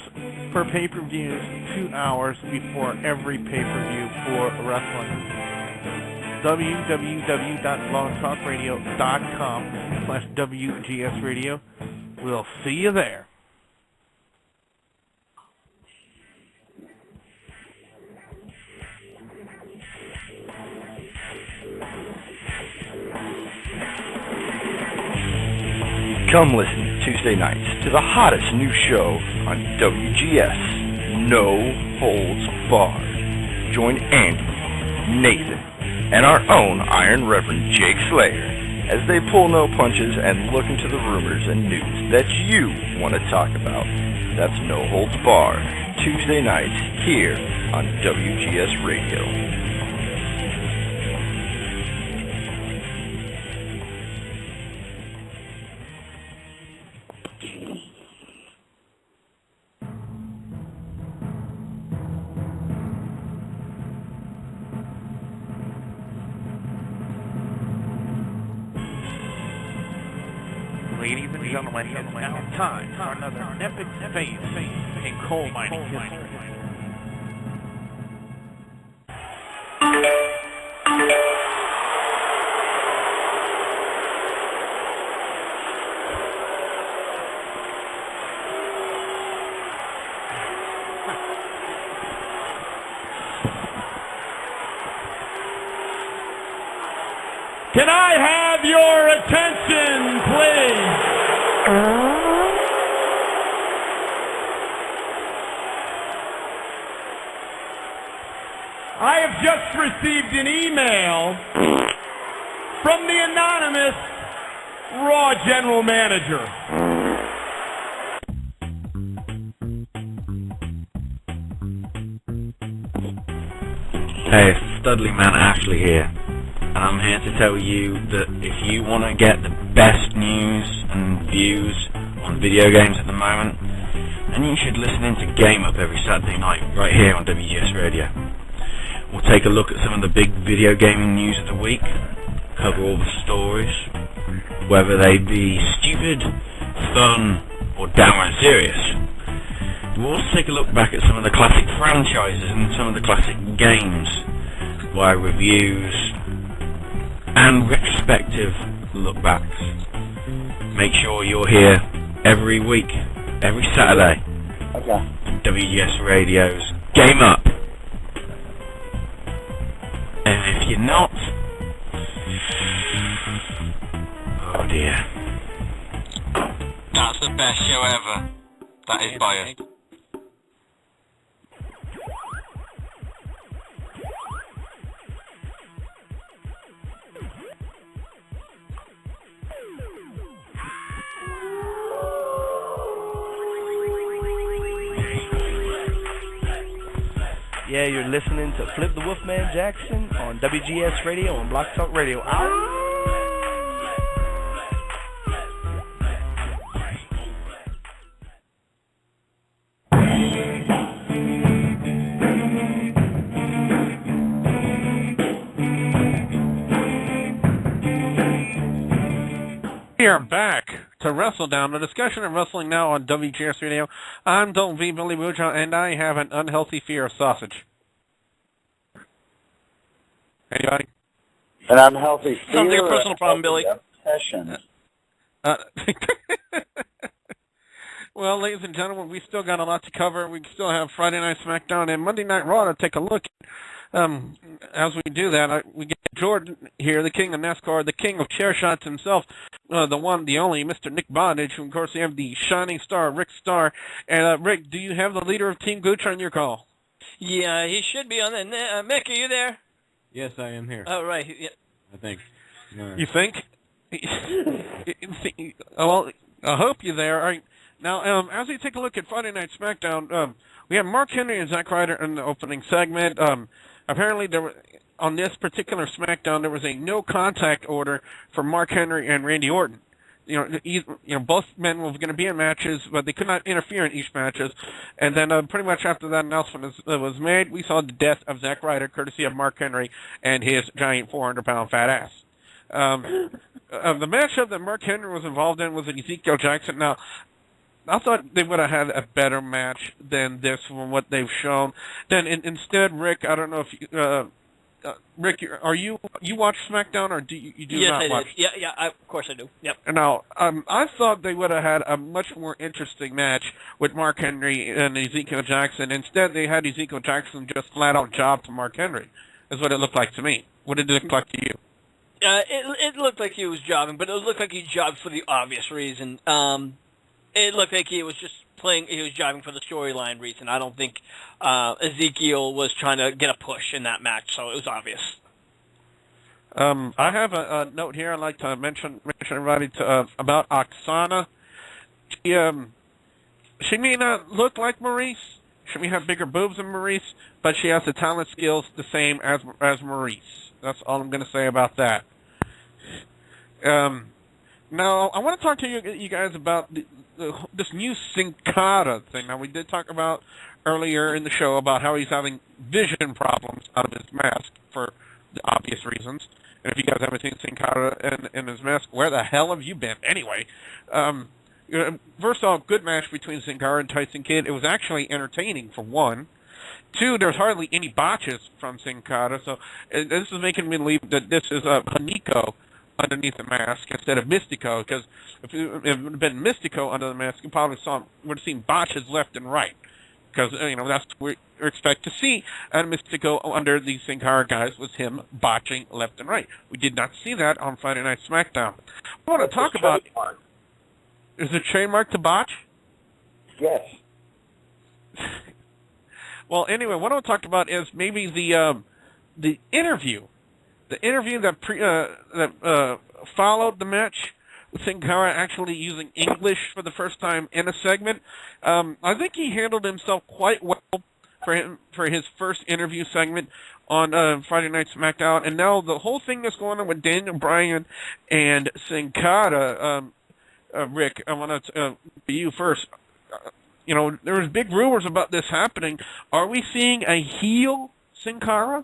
for pay-per-views, 2 hours before every pay-per-view for wrestling. www.blogtalkradio.com/WGS Radio. We'll see you there. Come listen Tuesday nights to the hottest new show on WGS, No Holds Barred. Join Andy, Nathan, and our own Iron Reverend Jake Slayer as they pull no punches and look into the rumors and news that you want to talk about. That's No Holds Barred, Tuesday nights here on WGS Radio. Ladies and gentlemen, it's now time for another epic phase in coal mining history. Can I have your attention, please? I have just received an email from the anonymous Raw General Manager. Hey, it's Studley Man Ashley here. And I'm here to tell you that if you want to get the best news and views on video games at the moment, then you should listen into Game Up every Saturday night, right here on WGS Radio. We'll take a look at some of the big video gaming news of the week, cover all the stories, whether they be stupid, fun, or downright serious. We'll also take a look back at some of the classic franchises and some of the classic games via reviews and retrospective look-backs. Make sure you're here every week, every Saturday. Okay. WGS Radio's Game Up. And if you're not, oh dear. That's the best show ever. That is biased. Yeah, you're listening to Flip the Wolfman Jackson on WGS Radio and Block Talk Radio. We are back to WrestleDOWN, the discussion of wrestling now on WGS Radio. I'm Don't V. Billy Mujo, and I have an unhealthy fear of sausage. Anybody? An unhealthy fear. Sounds like a personal problem, Billy. Obsession. Well, ladies and gentlemen, we still got a lot to cover. We still have Friday Night SmackDown and Monday Night Raw to take a look at. As we do that, we get Jordan here, the king of NASCAR, the king of chair shots himself, the one, the only, Mr. Nick Bondage, who, of course, we have the shining star, Rick Starr. And, Rick, do you have the leader of Team Gooch on your call? Yeah, he should be on the... Mick, are you there? Yes, I am here. Oh, right. Yeah. I think. No. You think? Well, I hope you're there. All right. Now, as we take a look at Friday Night SmackDown, we had Mark Henry and Zack Ryder in the opening segment. Apparently, on this particular SmackDown, there was a no contact order for Mark Henry and Randy Orton. Both men were going to be in matches, but they could not interfere in each matches. And then pretty much after that announcement was made, we saw the death of Zack Ryder, courtesy of Mark Henry and his giant 400-pound fat ass. The matchup that Mark Henry was involved in was Ezekiel Jackson. Now, I thought they would have had a better match than this from what they've shown. Then instead, Rick, I don't know if you... Rick, you watch SmackDown, or do you do yes, not I watch? Did. Yeah, of course I do. Yep. Now, I thought they would have had a much more interesting match with Mark Henry and Ezekiel Jackson. Instead, they had Ezekiel Jackson just flat out job to Mark Henry. Is what it looked like to me. What did it look like to you? It looked like he was jobbing, but it looked like he jobbed for the obvious reason. It looked like he was just he was jobbing for the storyline reason. I don't think Ezekiel was trying to get a push in that match, so it was obvious. I have a note here I'd like to mention everybody about Oksana. She may not look like Maurice. She may have bigger boobs than Maurice, but she has the talent skills the same as Maurice. That's all I'm going to say about that. Now, I want to talk to you guys about this new Sin Cara thing. Now, we did talk about earlier in the show about how he's having vision problems out of his mask for the obvious reasons. And if you guys haven't seen Sin Cara in his mask, where the hell have you been? Anyway, first off, good match between Sin Cara and Tyson Kidd. It was actually entertaining, for one. Two, there's hardly any botches from Sin Cara, so this is making me believe that this is Haniko underneath the mask instead of Mystico, because if it would have been Mystico under the mask, you probably would have seen botches left and right, because that's what we expect to see. And Mystico under the Sin Cara guys was him botching left and right. We did not see that on Friday Night SmackDown. I want to talk about, is it trademark to botch? Yes. Well, anyway, what I want to talk about is maybe the interview. The interview that followed the match, with Sin Cara actually using English for the first time in a segment. I think he handled himself quite well for his first interview segment on Friday Night SmackDown. And now the whole thing that's going on with Daniel Bryan and Sin Cara, Rick, I want to be you first. There was big rumors about this happening. Are we seeing a heel Sin Cara?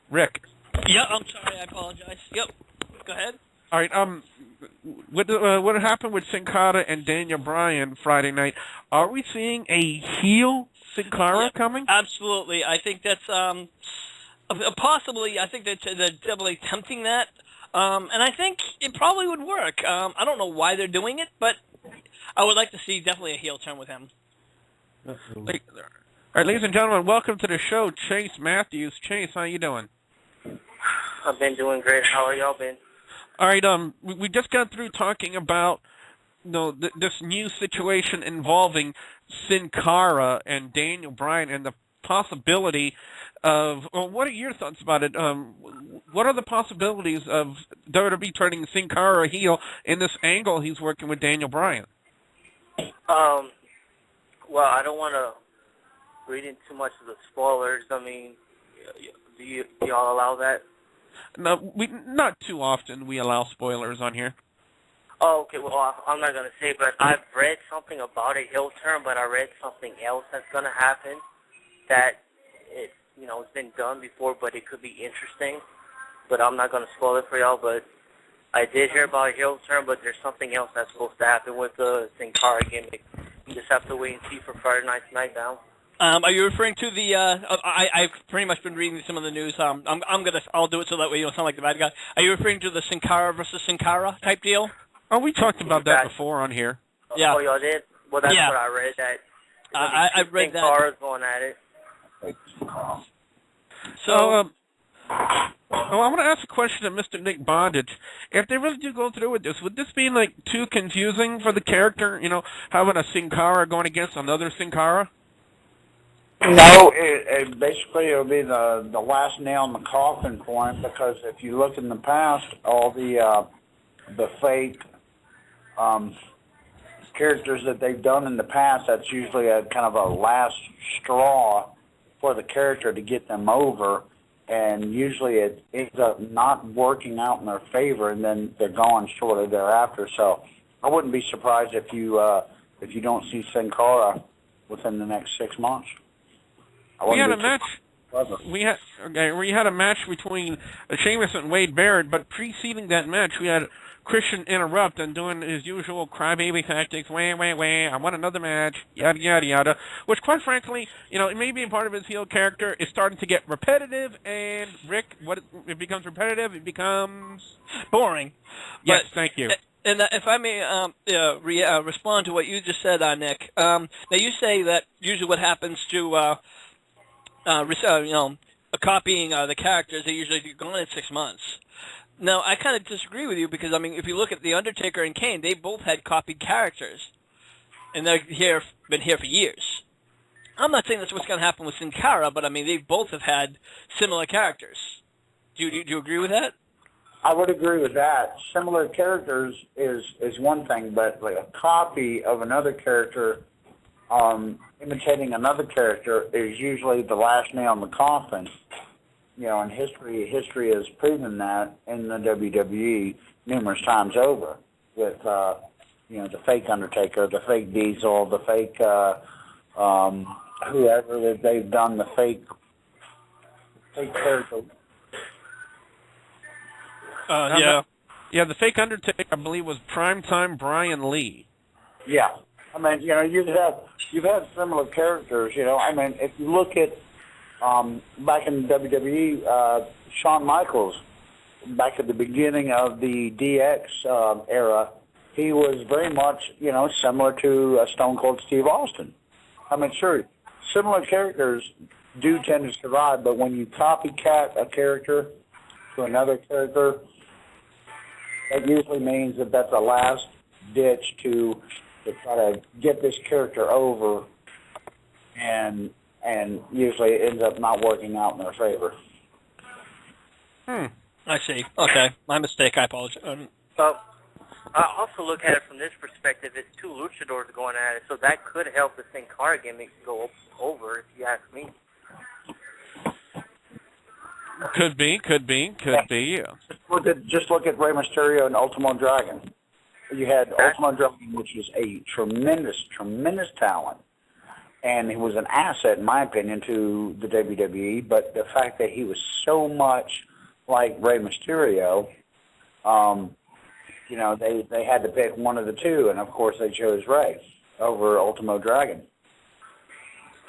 Rick. Yeah, I'm sorry. I apologize. Yep. Go ahead. All right. What happened with Sin Cara and Daniel Bryan Friday night? Are we seeing a heel Sin Cara coming? Absolutely. I think that's possibly. I think that they're definitely attempting that, and I think it probably would work. I don't know why they're doing it, but I would like to see definitely a heel turn with him. Absolutely. All right, ladies and gentlemen, welcome to the show, Chase Matthews. Chase, how you doing? I've been doing great. How are y'all been? All right, we just got through talking about this new situation involving Sin Cara and Daniel Bryan and the possibility of. Well, what are your thoughts about it? What are the possibilities of WWE turning Sin Cara heel in this angle he's working with Daniel Bryan? Well, I don't want to read into too much of the spoilers. I mean, do y'all allow that? No, not too often we allow spoilers on here. Oh, okay. Well, I'm not gonna say, but I've read something about a heel turn, but I read something else that's gonna happen. That it's been done before, but it could be interesting. But I'm not gonna spoil it for y'all. But I did hear about a heel turn, but there's something else that's supposed to happen with the Sin Cara gimmick. You just have to wait and see for Friday Night SmackDown. Are you referring to the? I've pretty much been reading some of the news. I'll do it so that way you don't sound like the bad guy. Are you referring to the Sin Cara versus Sin Cara type deal? Oh, we talked about that before on here. Yeah. Oh, y'all did? Well, that's what I read. That I read that. Sin Cara's going at it. So, I want to ask a question to Mr. Nick Bondage. If they really do go through with this, would this be too confusing for the character? Having a Sin Cara going against another Sin Cara? No, it basically it'll be the last nail in the coffin for him, because if you look in the past, all the fake characters that they've done in the past, that's usually a kind of a last straw for the character to get them over, and usually it ends up not working out in their favor, and then they're gone shortly thereafter. So I wouldn't be surprised if you don't see Sin Cara within the next 6 months. We had a match. We had a match between Sheamus and Wade Barrett, but preceding that match, we had Christian interrupt and doing his usual crybaby tactics. Wah, I want another match. Yada yada yada. Which, quite frankly, it may be a part of his heel character. Is starting to get repetitive. And Rick, it becomes repetitive. It becomes boring. Yes, thank you. And if I may respond to what you just said, Nick. Now you say that usually what happens to copying the characters, they usually go on in 6 months. Now, I kind of disagree with you because, if you look at The Undertaker and Kane, they both had copied characters. And they've been here for years. I'm not saying that's what's going to happen with Sin Cara, but, they both have had similar characters. Do you agree with that? I would agree with that. Similar characters is one thing, but like a copy of another character imitating another character is usually the last nail in the coffin. And history has proven that in the WWE numerous times over with, the fake Undertaker, the fake Diesel, the fake, whoever that they've done the fake character. Yeah, the fake Undertaker, I believe, was Primetime Brian Lee. Yeah. You've had similar characters, if you look at back in WWE, Shawn Michaels, back at the beginning of the DX era, he was very much, similar to Stone Cold Steve Austin. Sure, similar characters do tend to survive, but when you copycat a character to another character, that usually means that that's a last ditch to try to get this character over, and usually it ends up not working out in their favor. I see. Okay, my mistake. I apologize. I also look at it from this perspective. It's two luchadors going at it, so that could help the Sin Cara gimmick go over, if you ask me. Could be. Yeah. Just look at Rey Mysterio and Ultimo Dragon. You had Ultimo Dragon, which was a tremendous talent, and he was an asset, in my opinion, to the WWE. But the fact that he was so much like Rey Mysterio, they had to pick one of the two, and of course they chose Rey over Ultimo Dragon.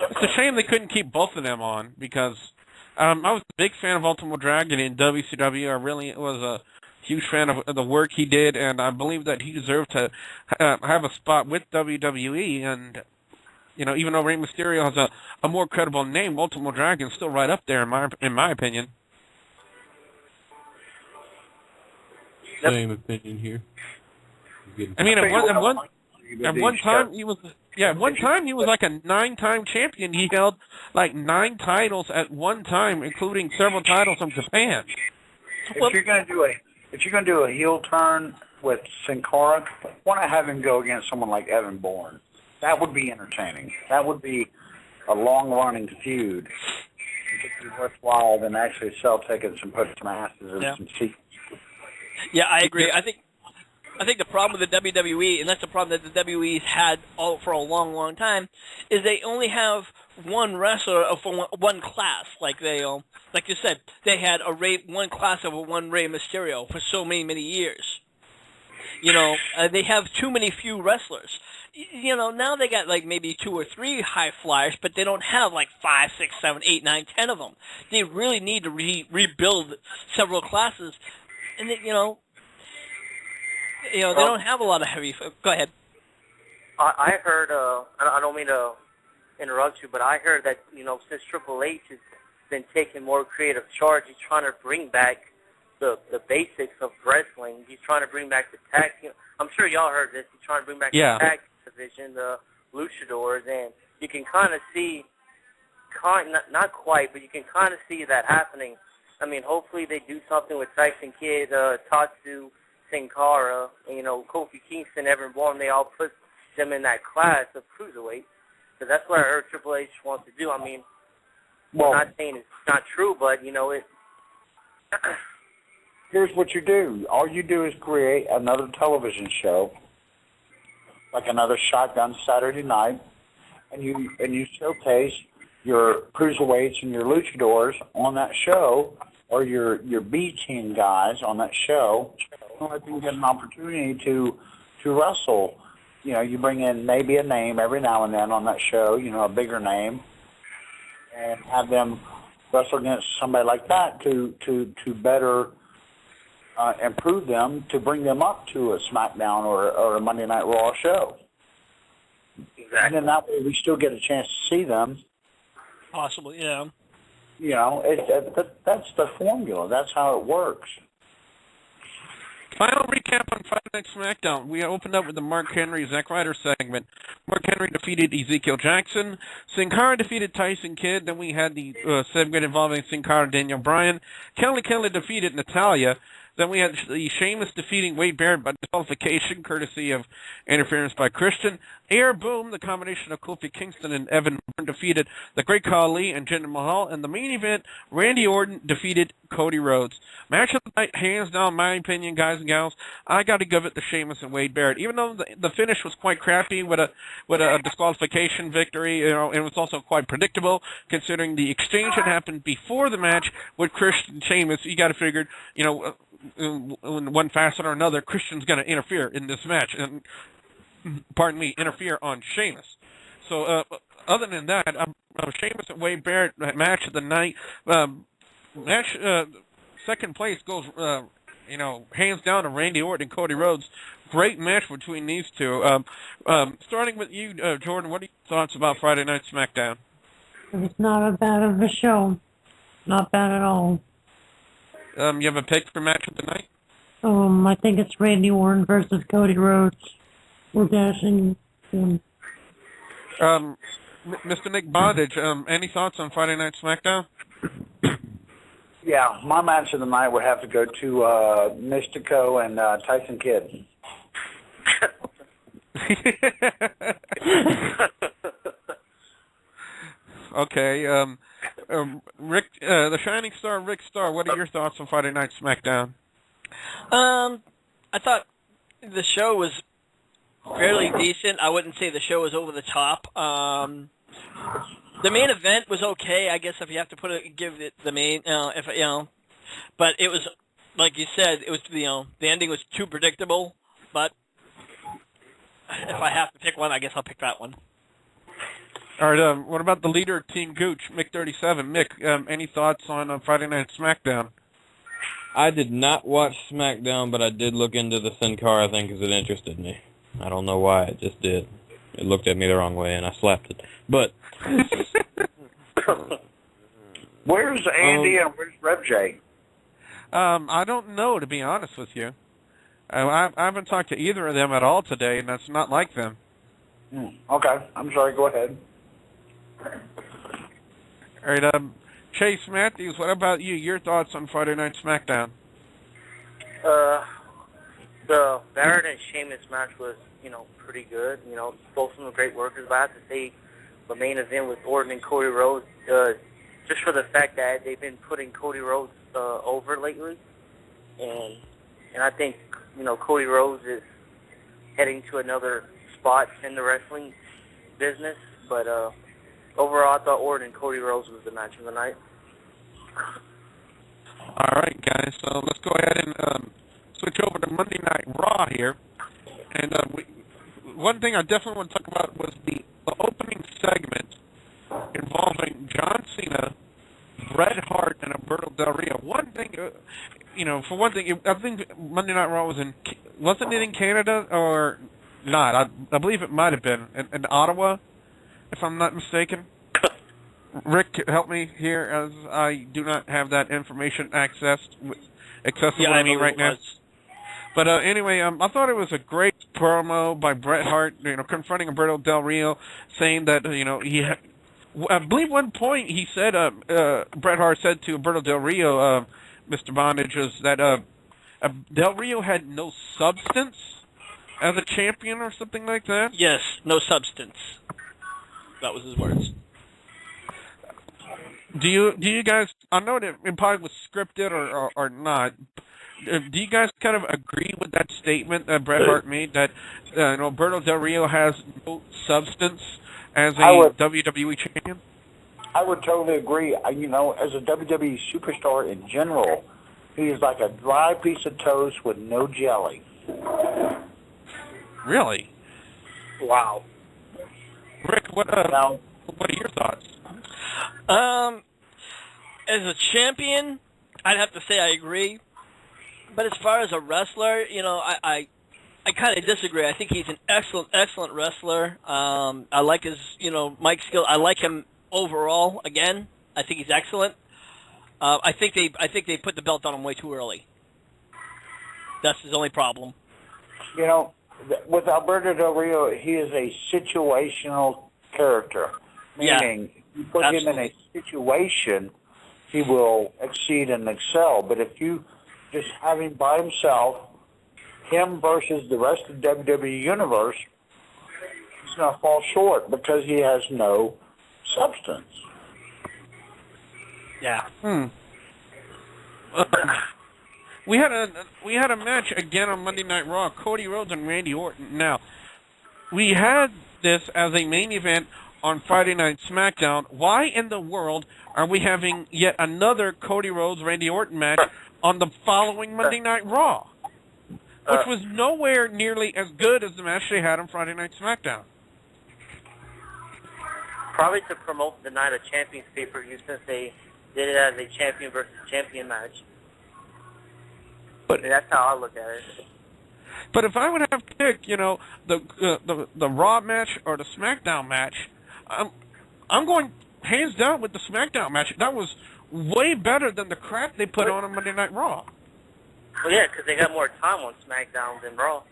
It's a shame they couldn't keep both of them on, because I was a big fan of Ultimo Dragon in WCW. I really was a huge fan of the work he did, and I believe that he deserved to have a spot with WWE. And even though Rey Mysterio has a more credible name, Ultimo Dragon's still right up there in my opinion. Same opinion here. At one time he was like a 9-time champion. He held like 9 titles at one time, including several titles from Japan. If you're gonna do a heel turn with Sin Cara, why not have him go against someone like Evan Bourne? That would be entertaining. That would be a long-running feud. It could be worthwhile than actually sell tickets and put some asses in some seats. Yeah, I agree. I think the problem with the WWE, and that's the problem that the WWE's had for a long time, is they only have one wrestler for one class. Like you said, they had one class of one Rey Mysterio for so many years. They have few wrestlers. Now they got like maybe 2 or 3 high flyers, but they don't have like 5, 6, 7, 8, 9, 10 of them. They really need to rebuild several classes, and they don't have a lot of heavy. Go ahead. I heard. I don't mean to interrupt you, but I heard that since Triple H has been taking more creative charge, he's trying to bring back the basics of wrestling. He's trying to bring back the tag. I'm sure y'all heard this. He's trying to bring back the tag division, the luchadors, and you can kind of see, not quite, but you can kind of see that happening. Hopefully they do something with Tyson Kidd, Tatsu, Sin Cara, Kofi Kingston, Evan Bourne. They all put them in that class of cruiserweight. So that's what I heard Triple H wants to do. I mean, Well, I'm not saying it's not true, but, you know, it... here's what you do. All you do is create another television show, like another Shotgun Saturday Night, and you showcase your cruiserweights and your luchadors on that show, or your B team guys on that show, so let them get an opportunity to wrestle. You know, you bring in maybe a name every now and then on that show, you know, a bigger name, and have them wrestle against somebody like that to better improve them, to bring them up to a SmackDown or a Monday Night Raw show. Exactly. And then that way we still get a chance to see them. Possibly, yeah. You know, that's the formula. That's how it works. Final recap on Friday Night SmackDown. We opened up with the Mark Henry Zack Ryder segment. Mark Henry defeated Ezekiel Jackson. Sin Cara defeated Tyson Kidd. Then we had the segment involving Sin Cara and Daniel Bryan. Kelly defeated Natalya. Then we had the Sheamus defeating Wade Barrett by disqualification, courtesy of interference by Christian. Air Boom, the combination of Kofi Kingston and Evan Bourne, defeated the Great Khali and Jinder Mahal. And the main event, Randy Orton defeated Cody Rhodes. Match of the night, hands down, my opinion, guys and gals. I got to give it to Sheamus and Wade Barrett. Even though the finish was quite crappy with a disqualification victory, you know, it was also quite predictable considering the exchange that happened before the match with Christian and Sheamus. You got to figure, you know, in one facet or another, Christian's going to interfere in this match, and interfere on Sheamus. So, other than that, Sheamus and Wade Barrett match of the night. Second place goes, you know, hands down to Randy Orton and Cody Rhodes. Great match between these two. Starting with you, Jordan, what are your thoughts about Friday Night SmackDown? It's not a bad of a show. Not bad at all. You have a pick for match of the night? I think it's Randy Orton versus Cody Rhodes. We're guessing. Mr. Nick Bondage, any thoughts on Friday Night SmackDown? Yeah, my match of the night would have to go to Mystico and Tyson Kidd. Okay, Rick, the Shining Star, Rick Starr, what are your thoughts on Friday Night SmackDown? I thought the show was fairly decent. I wouldn't say the show was over the top. The main event was okay, I guess, if you have to give it the main, but it was, like you said, it was, the ending was too predictable, but if I have to pick one, I guess I'll pick that one. All right, what about the leader of Team Gooch, Mick37? Mick, any thoughts on Friday Night SmackDown? I did not watch SmackDown, but I did look into the Sin Cara thing because it interested me. I don't know why, it just did. It looked at me the wrong way, and I slapped it. But where's Andy and where's Rev J? I don't know, to be honest with you. I haven't talked to either of them at all today, and that's not like them. Okay, I'm sorry, go ahead. All right, Chase Matthews, what about you? Your thoughts on Friday Night SmackDown? The Barrett and Sheamus match was, pretty good. Both of them were great workers, but I have to say the main event with Orton and Cody Rhodes, just for the fact that they've been putting Cody Rhodes over lately, and I think, Cody Rhodes is heading to another spot in the wrestling business, but overall, I thought Orton and Cody Rhodes was the match of the night. All right, guys, so let's go ahead and switch over to Monday Night Raw here. And one thing I definitely want to talk about was the opening segment involving John Cena, Bret Hart, and Alberto Del Rio. One thing, for one thing, I think Monday Night Raw wasn't it in Canada or not? I believe it might have been in Ottawa, if I'm not mistaken. Rick, help me here, as I do not have that information accessible to me right now. But anyway, I thought it was a great promo by Bret Hart, confronting Alberto Del Rio, saying that, I believe one point he said, Bret Hart said to Alberto Del Rio, Mr. Bondage, was that Del Rio had no substance. as a champion or something like that? Yes, no substance. That was his words. Do you guys? I know that it probably was scripted or not. Do you guys kind of agree with that statement that Bret Hart made that Alberto Del Rio has no substance as a WWE champion? I would totally agree. You know, as a WWE superstar in general, he is like a dry piece of toast with no jelly. Really? Wow. Rick, what are your thoughts? As a champion, I'd have to say I agree. But as far as a wrestler, you know, I kind of disagree. I think he's an excellent wrestler. I like his, mic skill. I like him overall. Again, I think he's excellent. I think they put the belt on him way too early. That's his only problem. You know, with Alberto Del Rio, he is a situational character. Meaning, you put him in a situation, he will exceed and excel. But if you just have him by himself, him versus the rest of the WWE Universe, he's going to fall short because he has no substance. Yeah. We had a match again on Monday Night Raw, Cody Rhodes and Randy Orton. Now, we had this as a main event on Friday Night SmackDown. Why in the world are we having yet another Cody Rhodes Randy Orton match on the following Monday Night Raw, which was nowhere nearly as good as the match they had on Friday Night SmackDown? Probably to promote the Night of Champions pay-per-view, since they did it as a champion versus champion match. But that's how I look at it. But if I would have to pick, the Raw match or the SmackDown match, I'm going hands down with the SmackDown match. That was way better than the crap they put on Monday Night Raw. Well, yeah, because they got more time on SmackDown than Raw.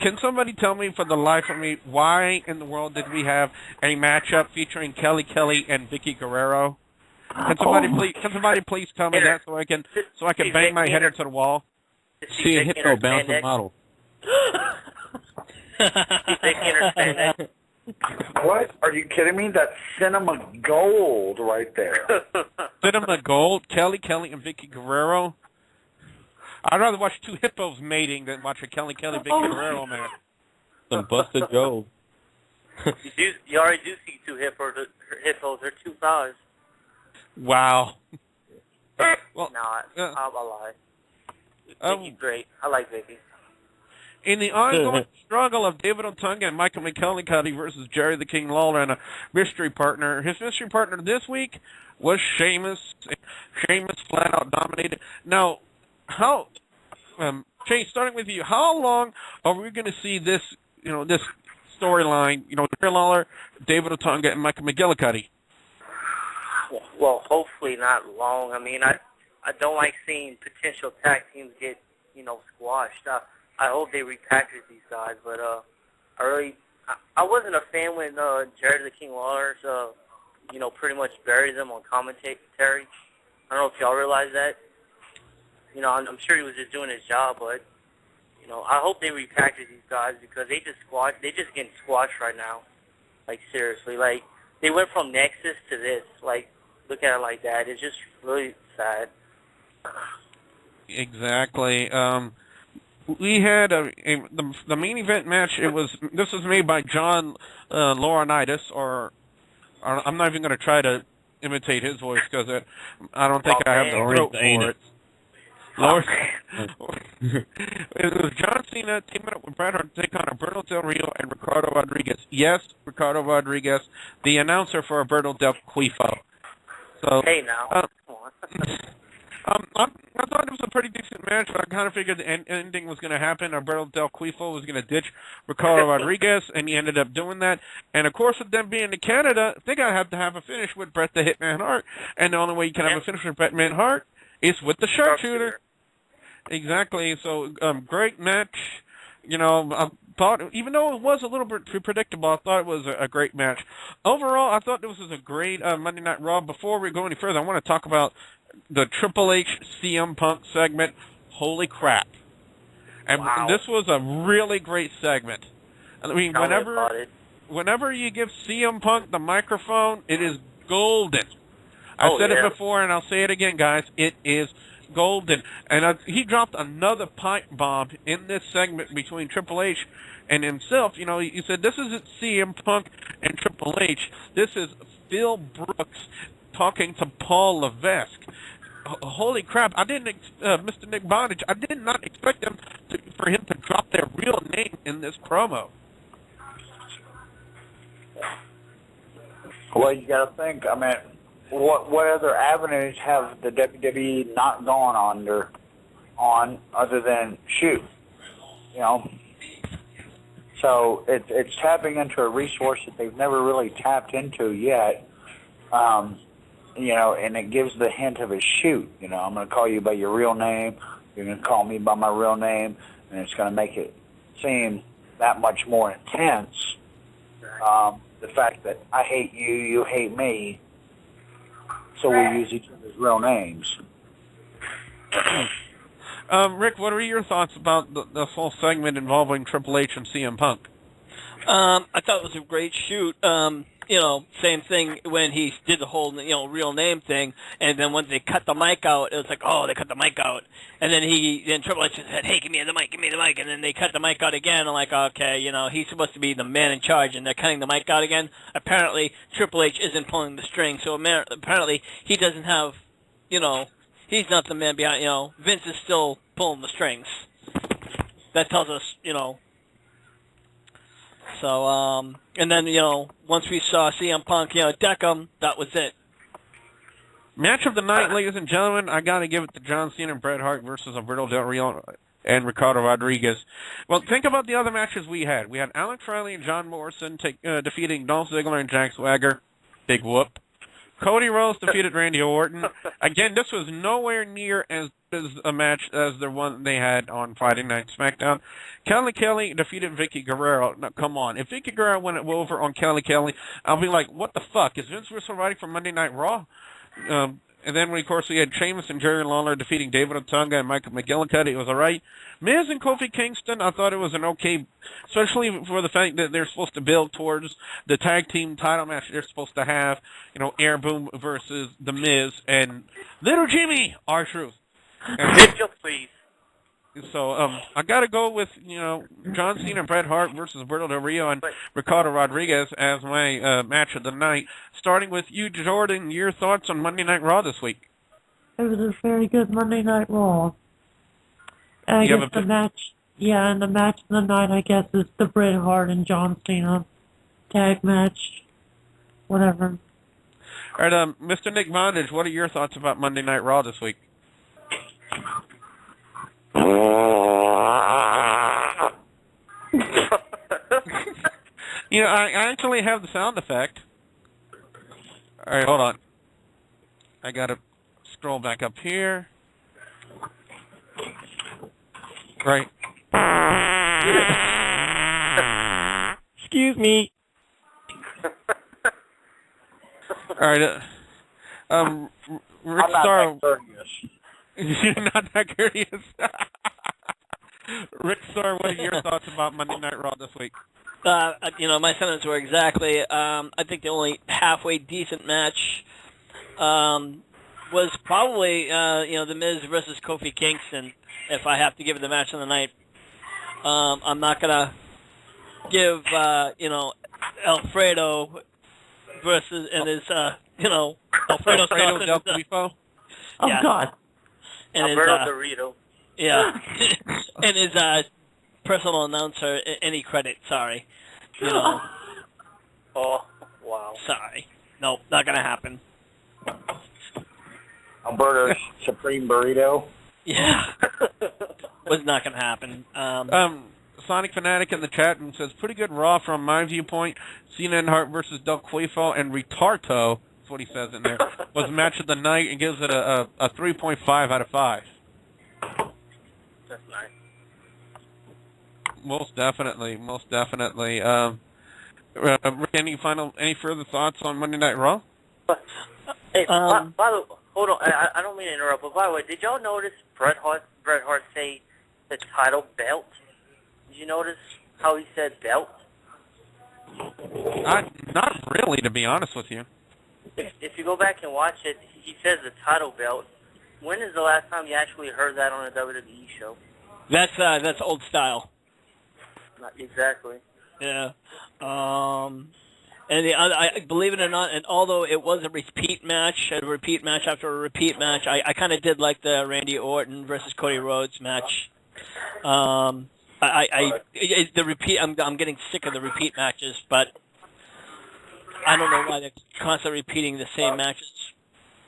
Can somebody tell me, for the life of me, why in the world did we have a matchup featuring Kelly Kelly and Vicky Guerrero? Can somebody please tell me that so I can bang my head into the wall? See a hippo bouncing model. What? Are you kidding me? That's cinema gold right there. Cinema gold, Kelly Kelly and Vicky Guerrero. I'd rather watch two hippos mating than watch a Kelly Kelly Vicky Guerrero match. Some busted gold. You already do see two hippos. They're 2 thighs. Wow. Well, I'll lie. Vicky's great. I like Vicky. In the ongoing struggle of David Otunga and Michael McKellicuddy versus Jerry the King Lawler and a mystery partner, his mystery partner this week was Sheamus. Sheamus flat out dominated. Now, Chase, starting with you, how long are we going to see this, this storyline, Jerry Lawler, David Otunga, and Michael McKellicuddy? Well, hopefully not long. I mean, I don't like seeing potential tag teams get, squashed. I hope they repackage these guys, but I wasn't a fan when Jerry the King Lawler, pretty much buried them on commentary. I don't know if y'all realize that. I'm sure he was just doing his job, but I hope they repackage these guys because they just getting squashed right now. Like seriously, like they went from Nexus to this. Like look at it like that. It's just really sad. Exactly. We had the main event match. This was made by John Laurinaitis, or I'm not even going to try to imitate his voice because I don't think I have the throat for it. It was John Cena teaming up with Bret Hart to take on Alberto Del Rio and Ricardo Rodriguez. Yes, Ricardo Rodriguez, the announcer for Alberto Del Quifo. So, hey now, come on. I thought it was a pretty decent match, but I kind of figured the ending was going to happen. Alberto Del Quifo was going to ditch Ricardo Rodriguez, and he ended up doing that. And, of course, with them being in Canada, they got to have a finish with Bret the Hitman Hart. And the only way you can have a finish with Bret the Hitman Hart is with the sharpshooter. Exactly. So, great match. I thought, even though it was a little bit too predictable, I thought it was a great match. Overall, I thought this was a great Monday Night Raw. Before we go any further, I want to talk about the Triple H CM Punk segment. Holy crap. And this was a really great segment. I mean, Tell me about it. whenever you give CM Punk the microphone, it is golden. I said it before, and I'll say it again, guys. It is golden. And he dropped another pipe bomb in this segment between Triple H and himself. You know, he said, this isn't CM Punk and Triple H. This is Phil Brooks talking to Paul Levesque. Holy crap! I didn't, Mr. Nick Bondage. I did not expect for him to drop their real name in this promo. Well, you got to think. I mean, what other avenues have the WWE not gone on other than shoot? You know. So it's tapping into a resource that they've never really tapped into yet. You know, and it gives the hint of a shoot. You know, I'm going to call you by your real name. You're going to call me by my real name, and it's going to make it seem that much more intense. The fact that I hate you, you hate me, so we use each other's real names. Rick, what are your thoughts about the whole segment involving Triple H and CM Punk? I thought it was a great shoot. You know, same thing when he did the whole, you know, real name thing, and then when they cut the mic out, it was like, oh, they cut the mic out. And then Triple H said, hey, give me the mic, and then they cut the mic out again. I'm like, okay, you know, he's supposed to be the man in charge, and they're cutting the mic out again. Apparently, Triple H isn't pulling the string, so apparently he doesn't have, you know, he's not the man behind, you know, Vince is still pulling the strings. That tells us, you know. So, and then, you know, once we saw CM Punk, you know, deck him, that was it. Match of the night, ladies and gentlemen, I got to give it to John Cena and Bret Hart versus Alberto Del Rio and Ricardo Rodriguez. Well, think about the other matches we had. We had Alex Riley and John Morrison defeating Dolph Ziggler and Jack Swagger. Big whoop. Cody Rhodes defeated Randy Orton. Again, this was nowhere near as a match as the one they had on Friday Night SmackDown. Kelly defeated Vicky Guerrero. Now, come on. If Vicky Guerrero went over on Kelly, I'll be like, what the fuck? Is Vince Russo writing for Monday Night Raw? And then, of course, we had Sheamus and Jerry Lawler defeating David Otunga and Michael McGillicuddy. It was all right. Miz and Kofi Kingston, I thought it was an okay, especially for the fact that they're supposed to build towards the tag team title match they're supposed to have, you know, Air Boom versus The Miz and Little Jimmy, R-Truth. Please. So I got to go with, you know, John Cena and Bret Hart versus Alberto Del Rio and Ricardo Rodriguez as my match of the night. Starting with you, Jordan, your thoughts on Monday Night Raw this week? It was a very good Monday Night Raw. And I guess the match, and the match of the night, I guess, is the Bret Hart and John Cena tag match. Whatever. All right, Mr. Nick Bondage, what are your thoughts about Monday Night Raw this week? You know, I actually have the sound effect. All right, hold on. I got to scroll back up here. Right. Excuse me. All right. Rick I'm not Starr. that courteous. You're not that curious. Rick Starr, what are your thoughts about Monday Night Raw this week? You know, my sentiments were exactly, I think the only halfway decent match was probably, you know, The Miz versus Kofi Kingston, if I have to give it the match of the night. I'm not going to give, you know, Alfredo versus, and his, you know, Alfredo Del Grifo? Oh, God. And Alberto Dorito. Yeah. And his personal announcer, any credit, sorry. You know. Oh, wow. Sorry. Nope, not going to happen. Alberto's Supreme Burrito. Yeah. Was not going to happen. Sonic Fanatic in the chat room says, pretty good Raw from my viewpoint. Cena and Hart versus Del Grifo and Retardo, that's what he says in there, was match of the night and gives it a 3.5 out of 5. That's nice. Most definitely. Rick, any further thoughts on Monday Night Raw? Hey, by the way, hold on. I don't mean to interrupt, but by the way, did y'all notice Bret Hart say the title belt. Did you notice how he said belt? Not really, to be honest with you. If you go back and watch it, he says the title belt. When is the last time you actually heard that on a WWE show? That's old style. Not exactly. Yeah. And I believe it or not, and although it was a repeat match after a repeat match, I kind of did like the Randy Orton versus Cody Rhodes match. The repeat. I'm getting sick of the repeat matches, but I don't know why they're constantly repeating the same matches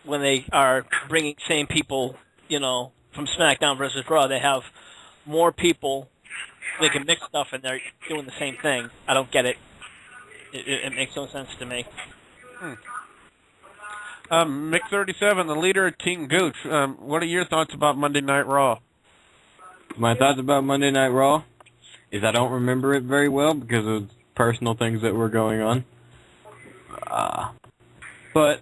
when they are bringing same people. You know, from SmackDown versus Raw, they have more people. They can mix stuff, and they're doing the same thing. I don't get it. It makes no sense to me. Mick37, the leader of Team Gooch. What are your thoughts about Monday Night Raw? My thoughts about Monday Night Raw is I don't remember it very well because of personal things that were going on. But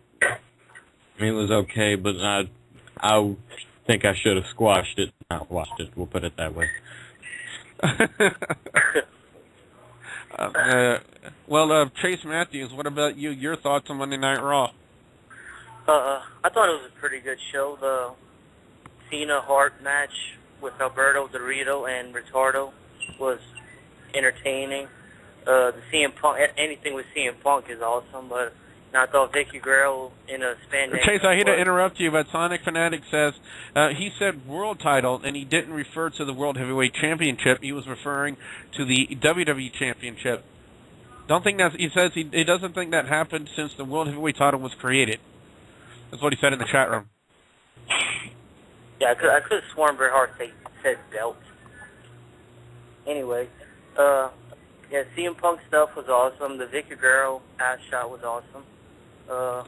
it was okay, but I think I should have squashed it, not watched it. We'll put it that way. Chase Matthews, what about you? Your thoughts on Monday Night Raw? I thought it was a pretty good show. The Cena-Hart match with Alberto Del Rio and Ricardo was entertaining. The CM Punk, anything with CM Punk is awesome, but I thought Vicky Guerrero in a spandex... Chase, I hate to interrupt you, but Sonic Fanatic says he said world title, and he didn't refer to the World Heavyweight Championship. He was referring to the WWE Championship. Don't think that he says he doesn't think that happened since the World Heavyweight title was created. That's what he said in the chat room. Yeah, I could have sworn Bret Hart said belt. Anyway, yeah, CM Punk stuff was awesome. The Vicky Guerrero ass shot was awesome. I'm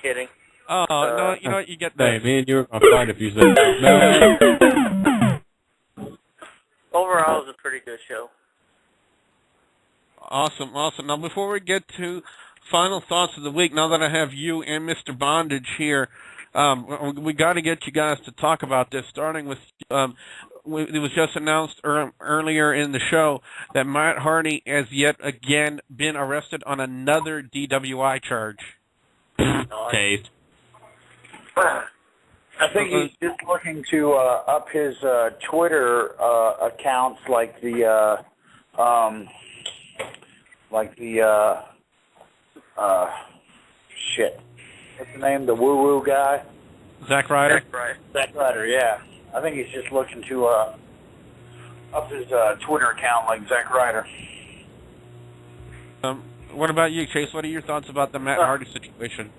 kidding. Oh, no, you know what? You get that. Hey, me and you were going to fight if you said no. Overall, it was a pretty good show. Awesome, awesome. Now, before we get to final thoughts of the week, now that I have you and Mr. Bondage here, we got to get you guys to talk about this, starting with, it was just announced earlier in the show that Matt Hardy has yet again been arrested on another DWI charge. Taste. I think he's just looking to up his Twitter accounts, like the shit. What's the name? The woo-woo guy? Zack Ryder? Zack Ryder, yeah. I think he's just looking to up his Twitter account like Zack Ryder. What about you, Chase? What are your thoughts about the Matt Hardy situation?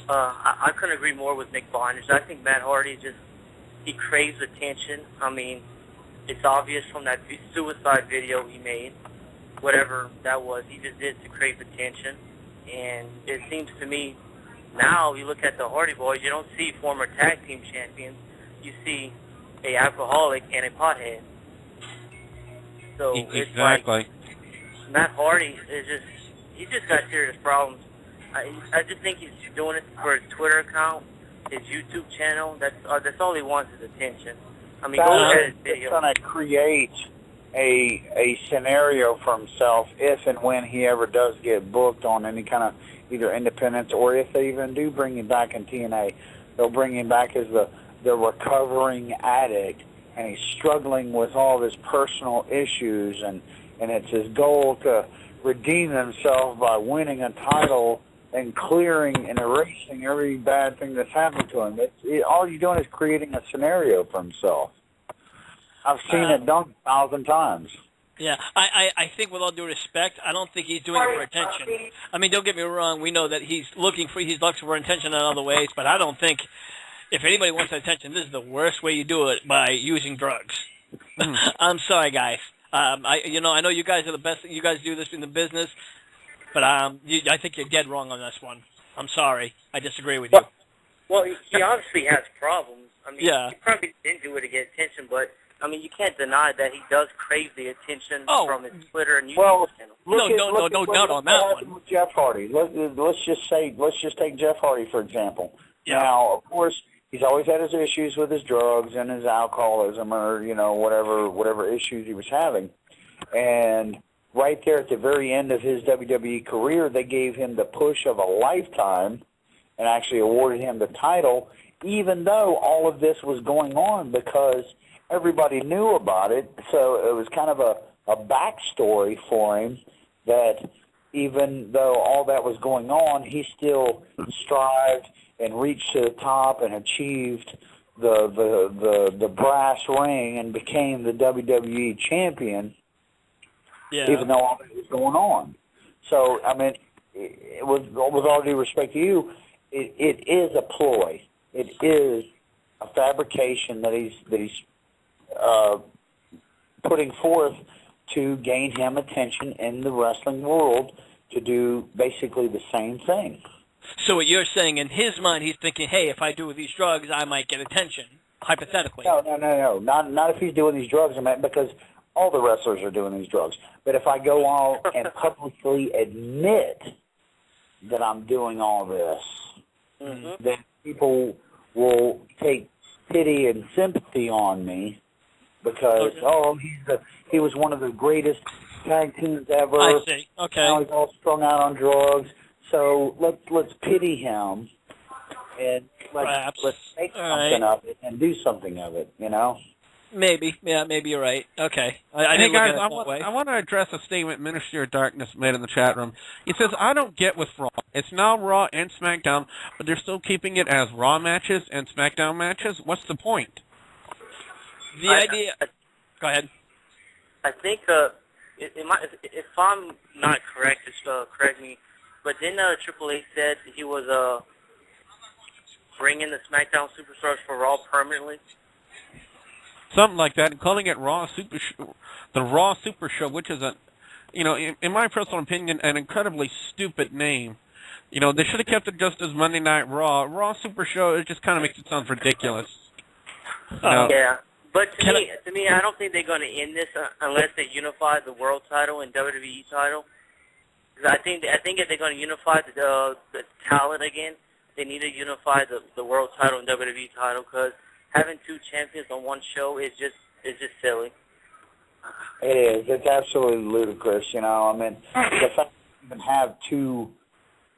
I couldn't agree more with Nick Bondage. I think Matt Hardy he craves attention. I mean, it's obvious from that suicide video he made, whatever that was, he just did to crave attention. And it seems to me, now you look at the Hardy Boys, you don't see former tag team champions. You see a alcoholic and a pothead. So exactly. It's like Matt Hardy he's just got serious problems. I just think he's doing it for his Twitter account, his YouTube channel. That's all he wants is attention. I mean, go look at his video. He's going to create a scenario for himself if and when he ever does get booked on any kind of either independence, or if they even do bring him back in TNA, they'll bring him back as the recovering addict, and he's struggling with all of his personal issues, and it's his goal to redeem himself by winning a title and clearing and erasing every bad thing that's happened to him. All you're doing is creating a scenario for himself. I've seen it done 1,000 times. Yeah, I think with all due respect, I don't think he's doing it for attention. I mean, don't get me wrong, we know that he's looking for attention in other ways, but I don't think if anybody wants attention, this is the worst way you do it, by using drugs. I'm sorry, guys. I know you guys are the best. You guys do this in the business, but I think you're dead wrong on this one. I'm sorry. I disagree with you. Well, he obviously has problems. I mean, yeah. He probably didn't do it to get attention, but I mean, you can't deny that he does crave the attention from his Twitter and YouTube channel. No doubt on that one. With Jeff Hardy, let's just take Jeff Hardy for example. Yeah. Now, of course, He's always had his issues with his drugs and his alcoholism, or whatever issues he was having. And right there at the very end of his WWE career, they gave him the push of a lifetime and actually awarded him the title, even though all of this was going on, because everybody knew about it. So it was kind of a backstory for him, that even though all that was going on, he still strived and reached to the top and achieved the brass ring and became the WWE champion, even though all that was going on. So, I mean, with all due respect to you, it is a ploy. It is a fabrication that he's putting forth to gain him attention in the wrestling world, to do basically the same thing. So what you're saying, in his mind, he's thinking, hey, if I do these drugs, I might get attention, hypothetically. No. Not if he's doing these drugs, I mean, because all the wrestlers are doing these drugs. But if I go on and publicly admit that I'm doing all this, then people will take pity and sympathy on me, because, he was one of the greatest tag teams ever. I see. Okay. Now he's all strung out on drugs. So let's pity him, and let's make something of it and do something of it, Maybe. Yeah, maybe you're right. Okay. Hey, guys, I want to address a statement Ministry of Darkness made in the chat room. He says, I don't get with Raw. It's now Raw and SmackDown, but they're still keeping it as Raw matches and SmackDown matches. What's the point? The idea... Go ahead. I think, if I'm not correct, just correct me, but then Triple H said he was bringing the SmackDown Superstars for Raw permanently? Something like that, and calling it Raw Super Show, the Raw Super Show, which is in my personal opinion, an incredibly stupid name. They should have kept it just as Monday Night Raw. Raw Super Show, it just kind of makes it sound ridiculous. Yeah. But to me, I don't think they're going to end this unless they unify the world title and WWE title. Because I think if they're going to unify the talent again, they need to unify the world title and WWE title. Because having two champions on one show is just silly. It is. It's absolutely ludicrous. I mean, the fact that you even have two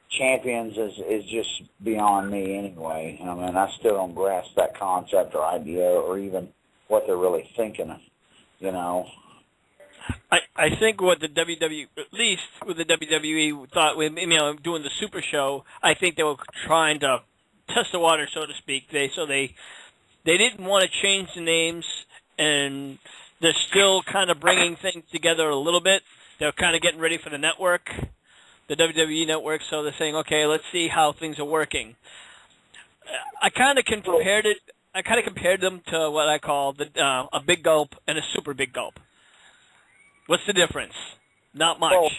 champions is just beyond me anyway. I mean, I still don't grasp that concept or idea, or even what they're really thinking, I think what the WWE, at least with the WWE, thought with doing the Super Show, I think they were trying to test the water, so to speak. They didn't want to change the names, and they're still kind of bringing things together a little bit. They're kind of getting ready for the network, the WWE network, so they're saying, okay, let's see how things are working. I kind of compared them to what I call a big gulp and a super big gulp. What's the difference? Not much. Well,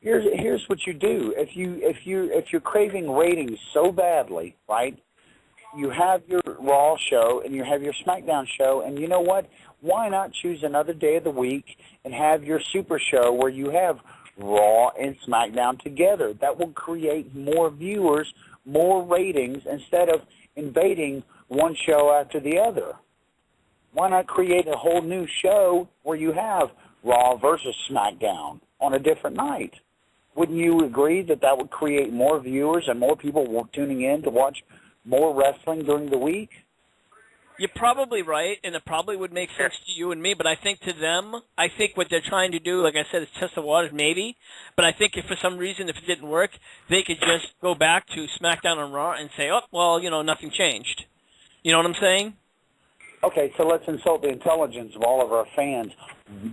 here's what you do. If you're craving ratings so badly, right? You have your Raw show and you have your SmackDown show, and you know what? Why not choose another day of the week and have your Super Show where you have Raw and SmackDown together? That will create more viewers, more ratings, instead of invading one show after the other. Why not create a whole new show where you have Raw versus SmackDown on a different night? Wouldn't you agree that that would create more viewers and more people tuning in to watch more wrestling during the week? You're probably right, and it probably would make sense to you and me, but I think to them, I think what they're trying to do, like I said, is test the waters maybe, but I think if for some reason, if it didn't work, they could just go back to SmackDown and Raw and say, oh, well, nothing changed. You know what I'm saying? Okay, so let's insult the intelligence of all of our fans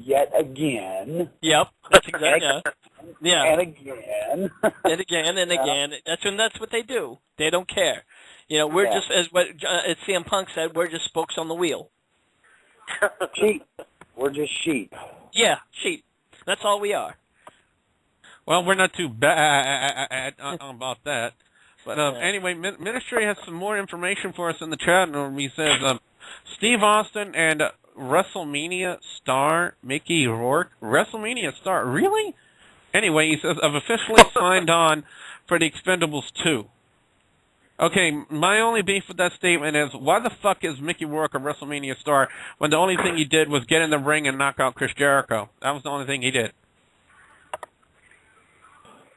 yet again. Yep, that's exactly. Yeah. And again. And again and again. That's what they do. They don't care. We're just, as CM Punk said, we're just spokes on the wheel. Sheep. We're just sheep. Yeah, sheep. That's all we are. Well, we're not too bad about that. But anyway, Ministry has some more information for us in the chat room. He says, Steve Austin and WrestleMania star Mickey Rourke. WrestleMania star? Really? Anyway, he says, I've officially signed on for the Expendables 2. Okay, my only beef with that statement is, why the fuck is Mickey Rourke a WrestleMania star when the only thing he did was get in the ring and knock out Chris Jericho? That was the only thing he did.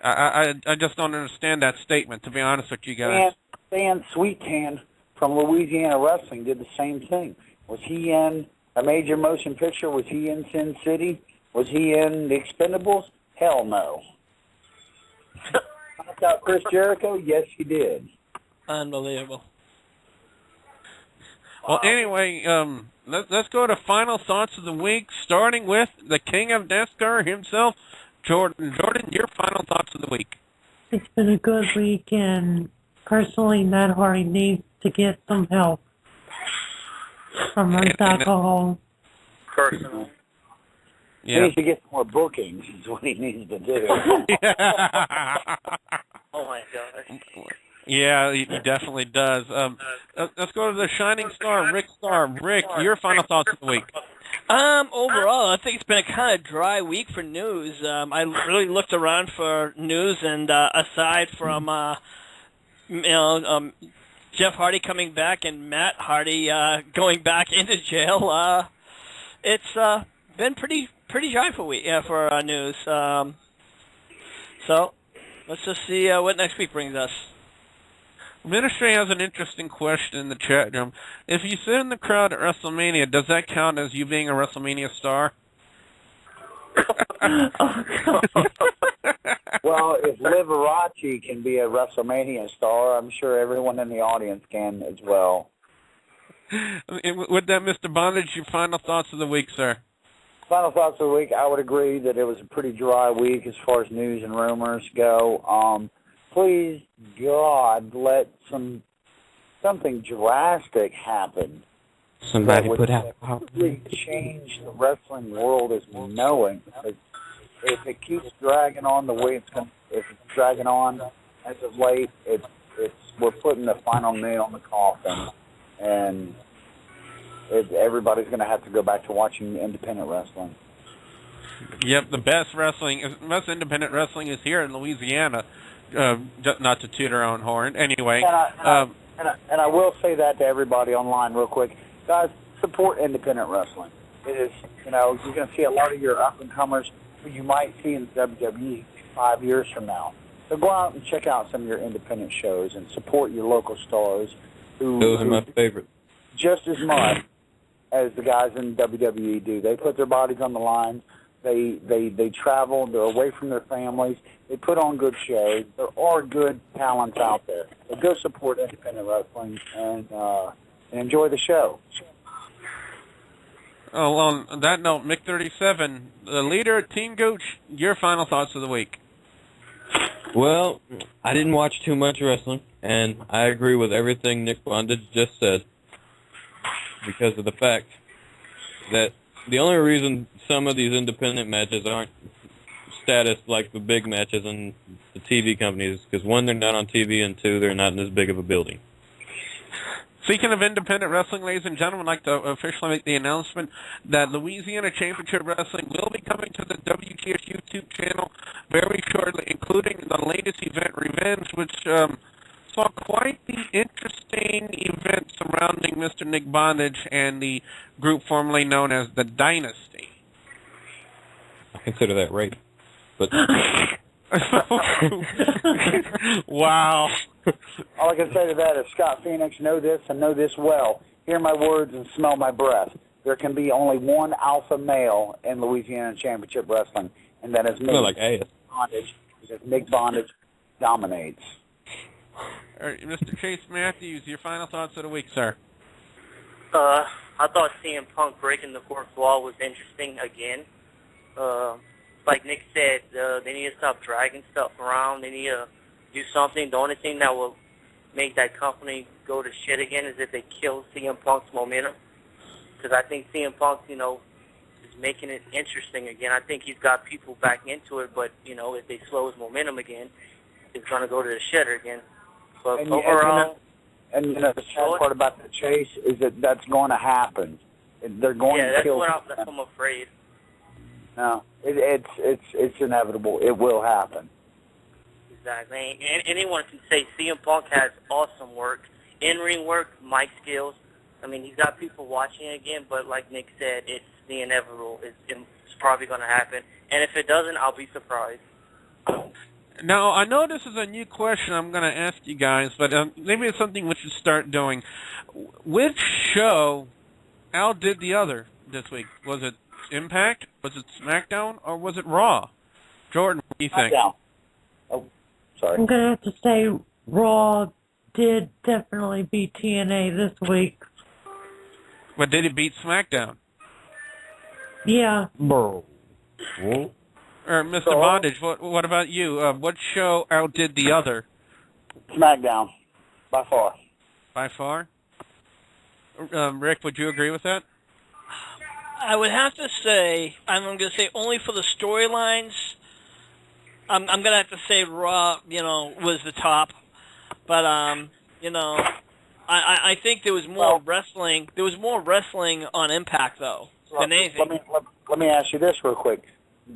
I just don't understand that statement, to be honest with you guys. Stan Sweetcan from Louisiana Wrestling did the same thing. Was he in a major motion picture? Was he in Sin City? Was he in The Expendables? Hell no. Knocked out Chris Jericho? Yes, he did. Unbelievable. Well, anyway, let's go to final thoughts of the week, starting with the king of NASCAR himself, Jordan. Jordan, your final thoughts of the week. It's been a good week, and personally, Matt Hardy needs to get some help from his alcohol. Personally. Yeah. He needs to get more bookings is what he needs to do. Oh, my gosh. Yeah, he definitely does. Let's go to the shining star, Rick Starr. Rick, your final thoughts of the week. Overall, I think it's been a kind of dry week for news. I really looked around for news, and aside from Jeff Hardy coming back and Matt Hardy going back into jail, it's been pretty dry for news. So let's just see what next week brings us. Ministry has an interesting question in the chat room. If you sit in the crowd at WrestleMania, does that count as you being a WrestleMania star? Well, if Liberace can be a WrestleMania star, I'm sure everyone in the audience can as well. With that, Mr. Bondage, your final thoughts of the week, sir. Final thoughts of the week, I would agree that it was a pretty dry week as far as news and rumors go. Please, God, let something drastic happen. Somebody that would put out completely change the wrestling world as we know it. If it keeps dragging on the way if it's dragging on as of late, we're putting the final nail in the coffin, and everybody's going to have to go back to watching independent wrestling. Yep, the best independent wrestling is here in Louisiana. Just not to toot our own horn. Anyway. And I will say that to everybody online real quick. Guys, support independent wrestling. It is, you're going to see a lot of your up-and-comers who you might see in WWE 5 years from now. So go out and check out some of your independent shows and support your local stars. Those are my favorite. Just as much as the guys in WWE do. They put their bodies on the line. They travel. They're away from their families. They put on good shows. There are good talents out there. So go support independent wrestling and enjoy the show. Oh, well, on that note, Mick37, the leader, Team Gooch, your final thoughts of the week. Well, I didn't watch too much wrestling, and I agree with everything Nick Bondage just said because of the fact that the only reason some of these independent matches aren't status like the big matches in the TV companies is because, one, they're not on TV, and two, they're not in as big of a building. Speaking of independent wrestling, ladies and gentlemen, I'd like to officially make the announcement that Louisiana Championship Wrestling will be coming to the WGS YouTube channel very shortly, including the latest event, Revenge, which saw quite the interesting event surrounding Mr. Nick Bondage and the group formerly known as the Dynasty. I consider that rape. But wow. All I can say to that is, Scott Phoenix, know this and know this well. Hear my words and smell my breath. There can be only one alpha male in Louisiana Championship Wrestling, and that is Nick Bondage, because Nick Bondage dominates. All right, Mr. Chase Matthews, your final thoughts of the week, sir. I thought CM Punk breaking the fourth wall was interesting again. Like Nick said, they need to stop dragging stuff around. They need to do something. The only thing that will make that company go to shit again is if they kill CM Punk's momentum. Because I think CM Punk, is making it interesting again. I think he's got people back into it, but, if they slow his momentum again, it's going to go to the shitter again. But overall... And the sad part about the chase is that that's going to happen. They're going to kill. That's what I'm afraid. No, it's inevitable. It will happen. exactly. And anyone can say CM Punk has awesome work, in-ring work, mic skills. I mean, he's got people watching again, but like Nick said, it's the inevitable. It's probably going to happen. And if it doesn't, I'll be surprised. Now, I know this is a new question I'm going to ask you guys, but maybe it's something we should start doing. Which show outdid the other this week? Was it Impact? Was it SmackDown? Or was it Raw? Jordan, what do you think? SmackDown. Oh, sorry. I'm going to have to say Raw did definitely beat TNA this week. But did it beat SmackDown? Yeah. Bro. Or Mr. Bondage, what about you? What show outdid the other? SmackDown, by far. By far? Rick, would you agree with that? I would have to say, I'm going to say only for the storylines, I'm going to have to say Raw, was the top. But, I think there was more wrestling. There was more wrestling on Impact, though, than anything. Let me ask you this real quick.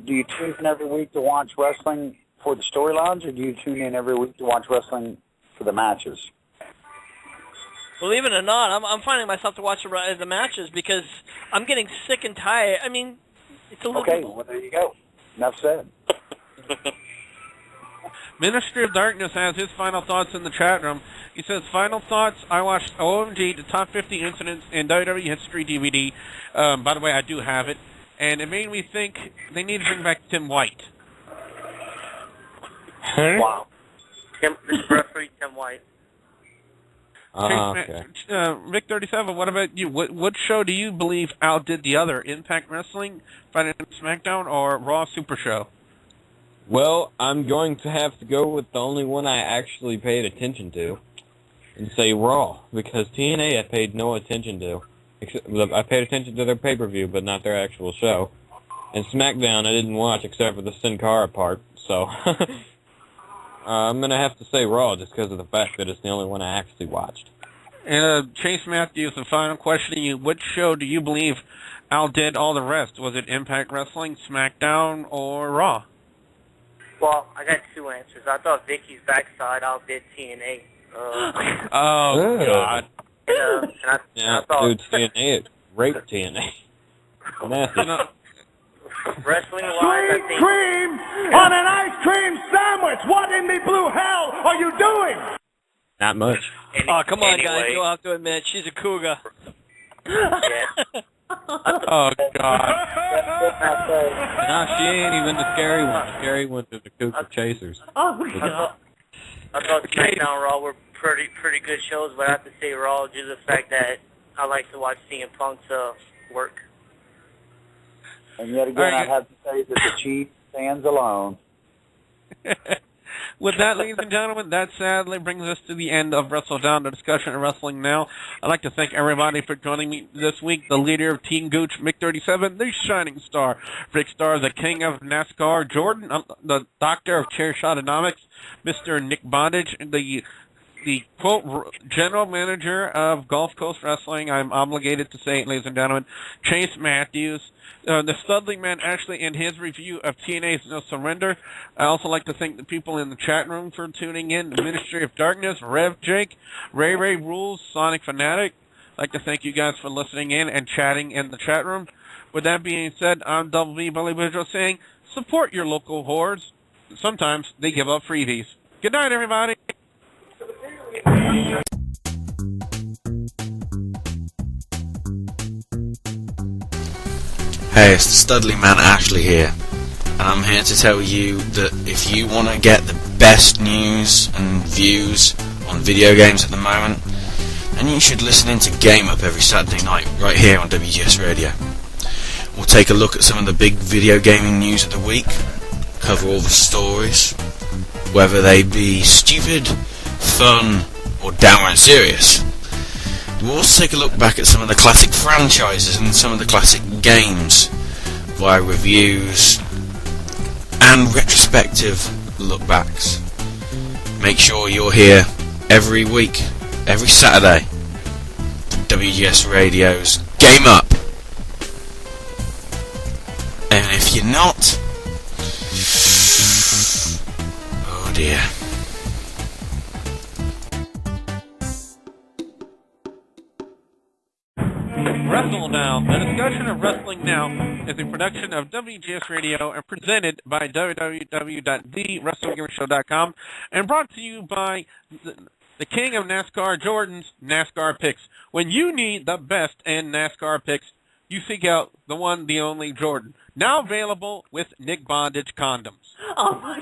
Do you tune in every week to watch wrestling for the storylines, or do you tune in every week to watch wrestling for the matches? Believe it or not, I'm finding myself to watch the matches because I'm getting sick and tired. I mean, it's a little... Okay, well, there you go. Enough said. Ministry of Darkness has his final thoughts in the chat room. He says, final thoughts, I watched OMG, the top 50 incidents in WWE history DVD. By the way, I do have it. And it made me think they need to bring back Tim White. Wow. Referee Tim White. Okay. Rick 37, what about you? What show do you believe outdid the other? Impact Wrestling, Friday Night SmackDown, or Raw Super Show? Well, I'm going to have to go with the only one I actually paid attention to and say Raw, because TNA I paid no attention to. I paid attention to their pay-per-view, but not their actual show. And SmackDown I didn't watch except for the Sin Cara part, so I'm going to have to say Raw just because of the fact that it's the only one I actually watched. And Chase Matthews, the final question to you, which show do you believe outdid all the rest? Was it Impact Wrestling, SmackDown, or Raw? Well, I got two answers. I thought Vicky's backside outdid TNA. Oh, God. Yeah, dude, TNA, it raped TNA. Nasty. Wrestling-wise, Sweet I think... cream on an ice cream sandwich! What in the blue hell are you doing? Not much. Oh, come on, guys. You'll have to admit, she's a cougar. Yeah. Oh, God. No, she ain't even the scary one. The scary ones are the cougar chasers. Oh, God. I thought SmackDown Raw were pretty good shows, but I have to say Raw due to the fact that I like to watch CM Punk's work. And yet again, I have to say that the Chief stands alone. With that, ladies and gentlemen, that sadly brings us to the end of WrestleDOWN, the discussion of wrestling now. I'd like to thank everybody for joining me this week. The leader of Team Gooch, Mick 37, the shining star, Rick Starr, the king of NASCAR, Jordan, the doctor of chair shotonomics, Mr. Nick Bondage, the quote general manager of Gulf Coast Wrestling. I'm obligated to say it, ladies and gentlemen. Chase Matthews, the Studley Man, actually, in his review of TNA's No Surrender. I also like to thank the people in the chat room for tuning in. The Ministry of Darkness, Rev Jake, Ray Rules, Sonic Fanatic. I'd like to thank you guys for listening in and chatting in the chat room. With that being said, I'm Double B Billy Boudreaux saying, support your local whores. Sometimes they give up freebies. Good night, everybody. Hey, it's the Studley Man Ashley here, and I'm here to tell you that if you want to get the best news and views on video games at the moment, then you should listen in to Game Up every Saturday night, right here on WGS Radio. We'll take a look at some of the big video gaming news of the week, cover all the stories, whether they be stupid, fun, or downright serious. We'll also take a look back at some of the classic franchises and some of the classic games via reviews and retrospective look-backs. Make sure you're here every week, every Saturday, for WGS Radio's Game Up. And if you're not, oh dear. WrestleDOWN, the discussion of wrestling now, is a production of WGS Radio and presented by www.thewrestlinggamershow.com and brought to you by the king of NASCAR, Jordan's NASCAR Picks. When you need the best in NASCAR picks, you seek out the one, the only Jordan. Now available with Nick Bondage condoms. Oh my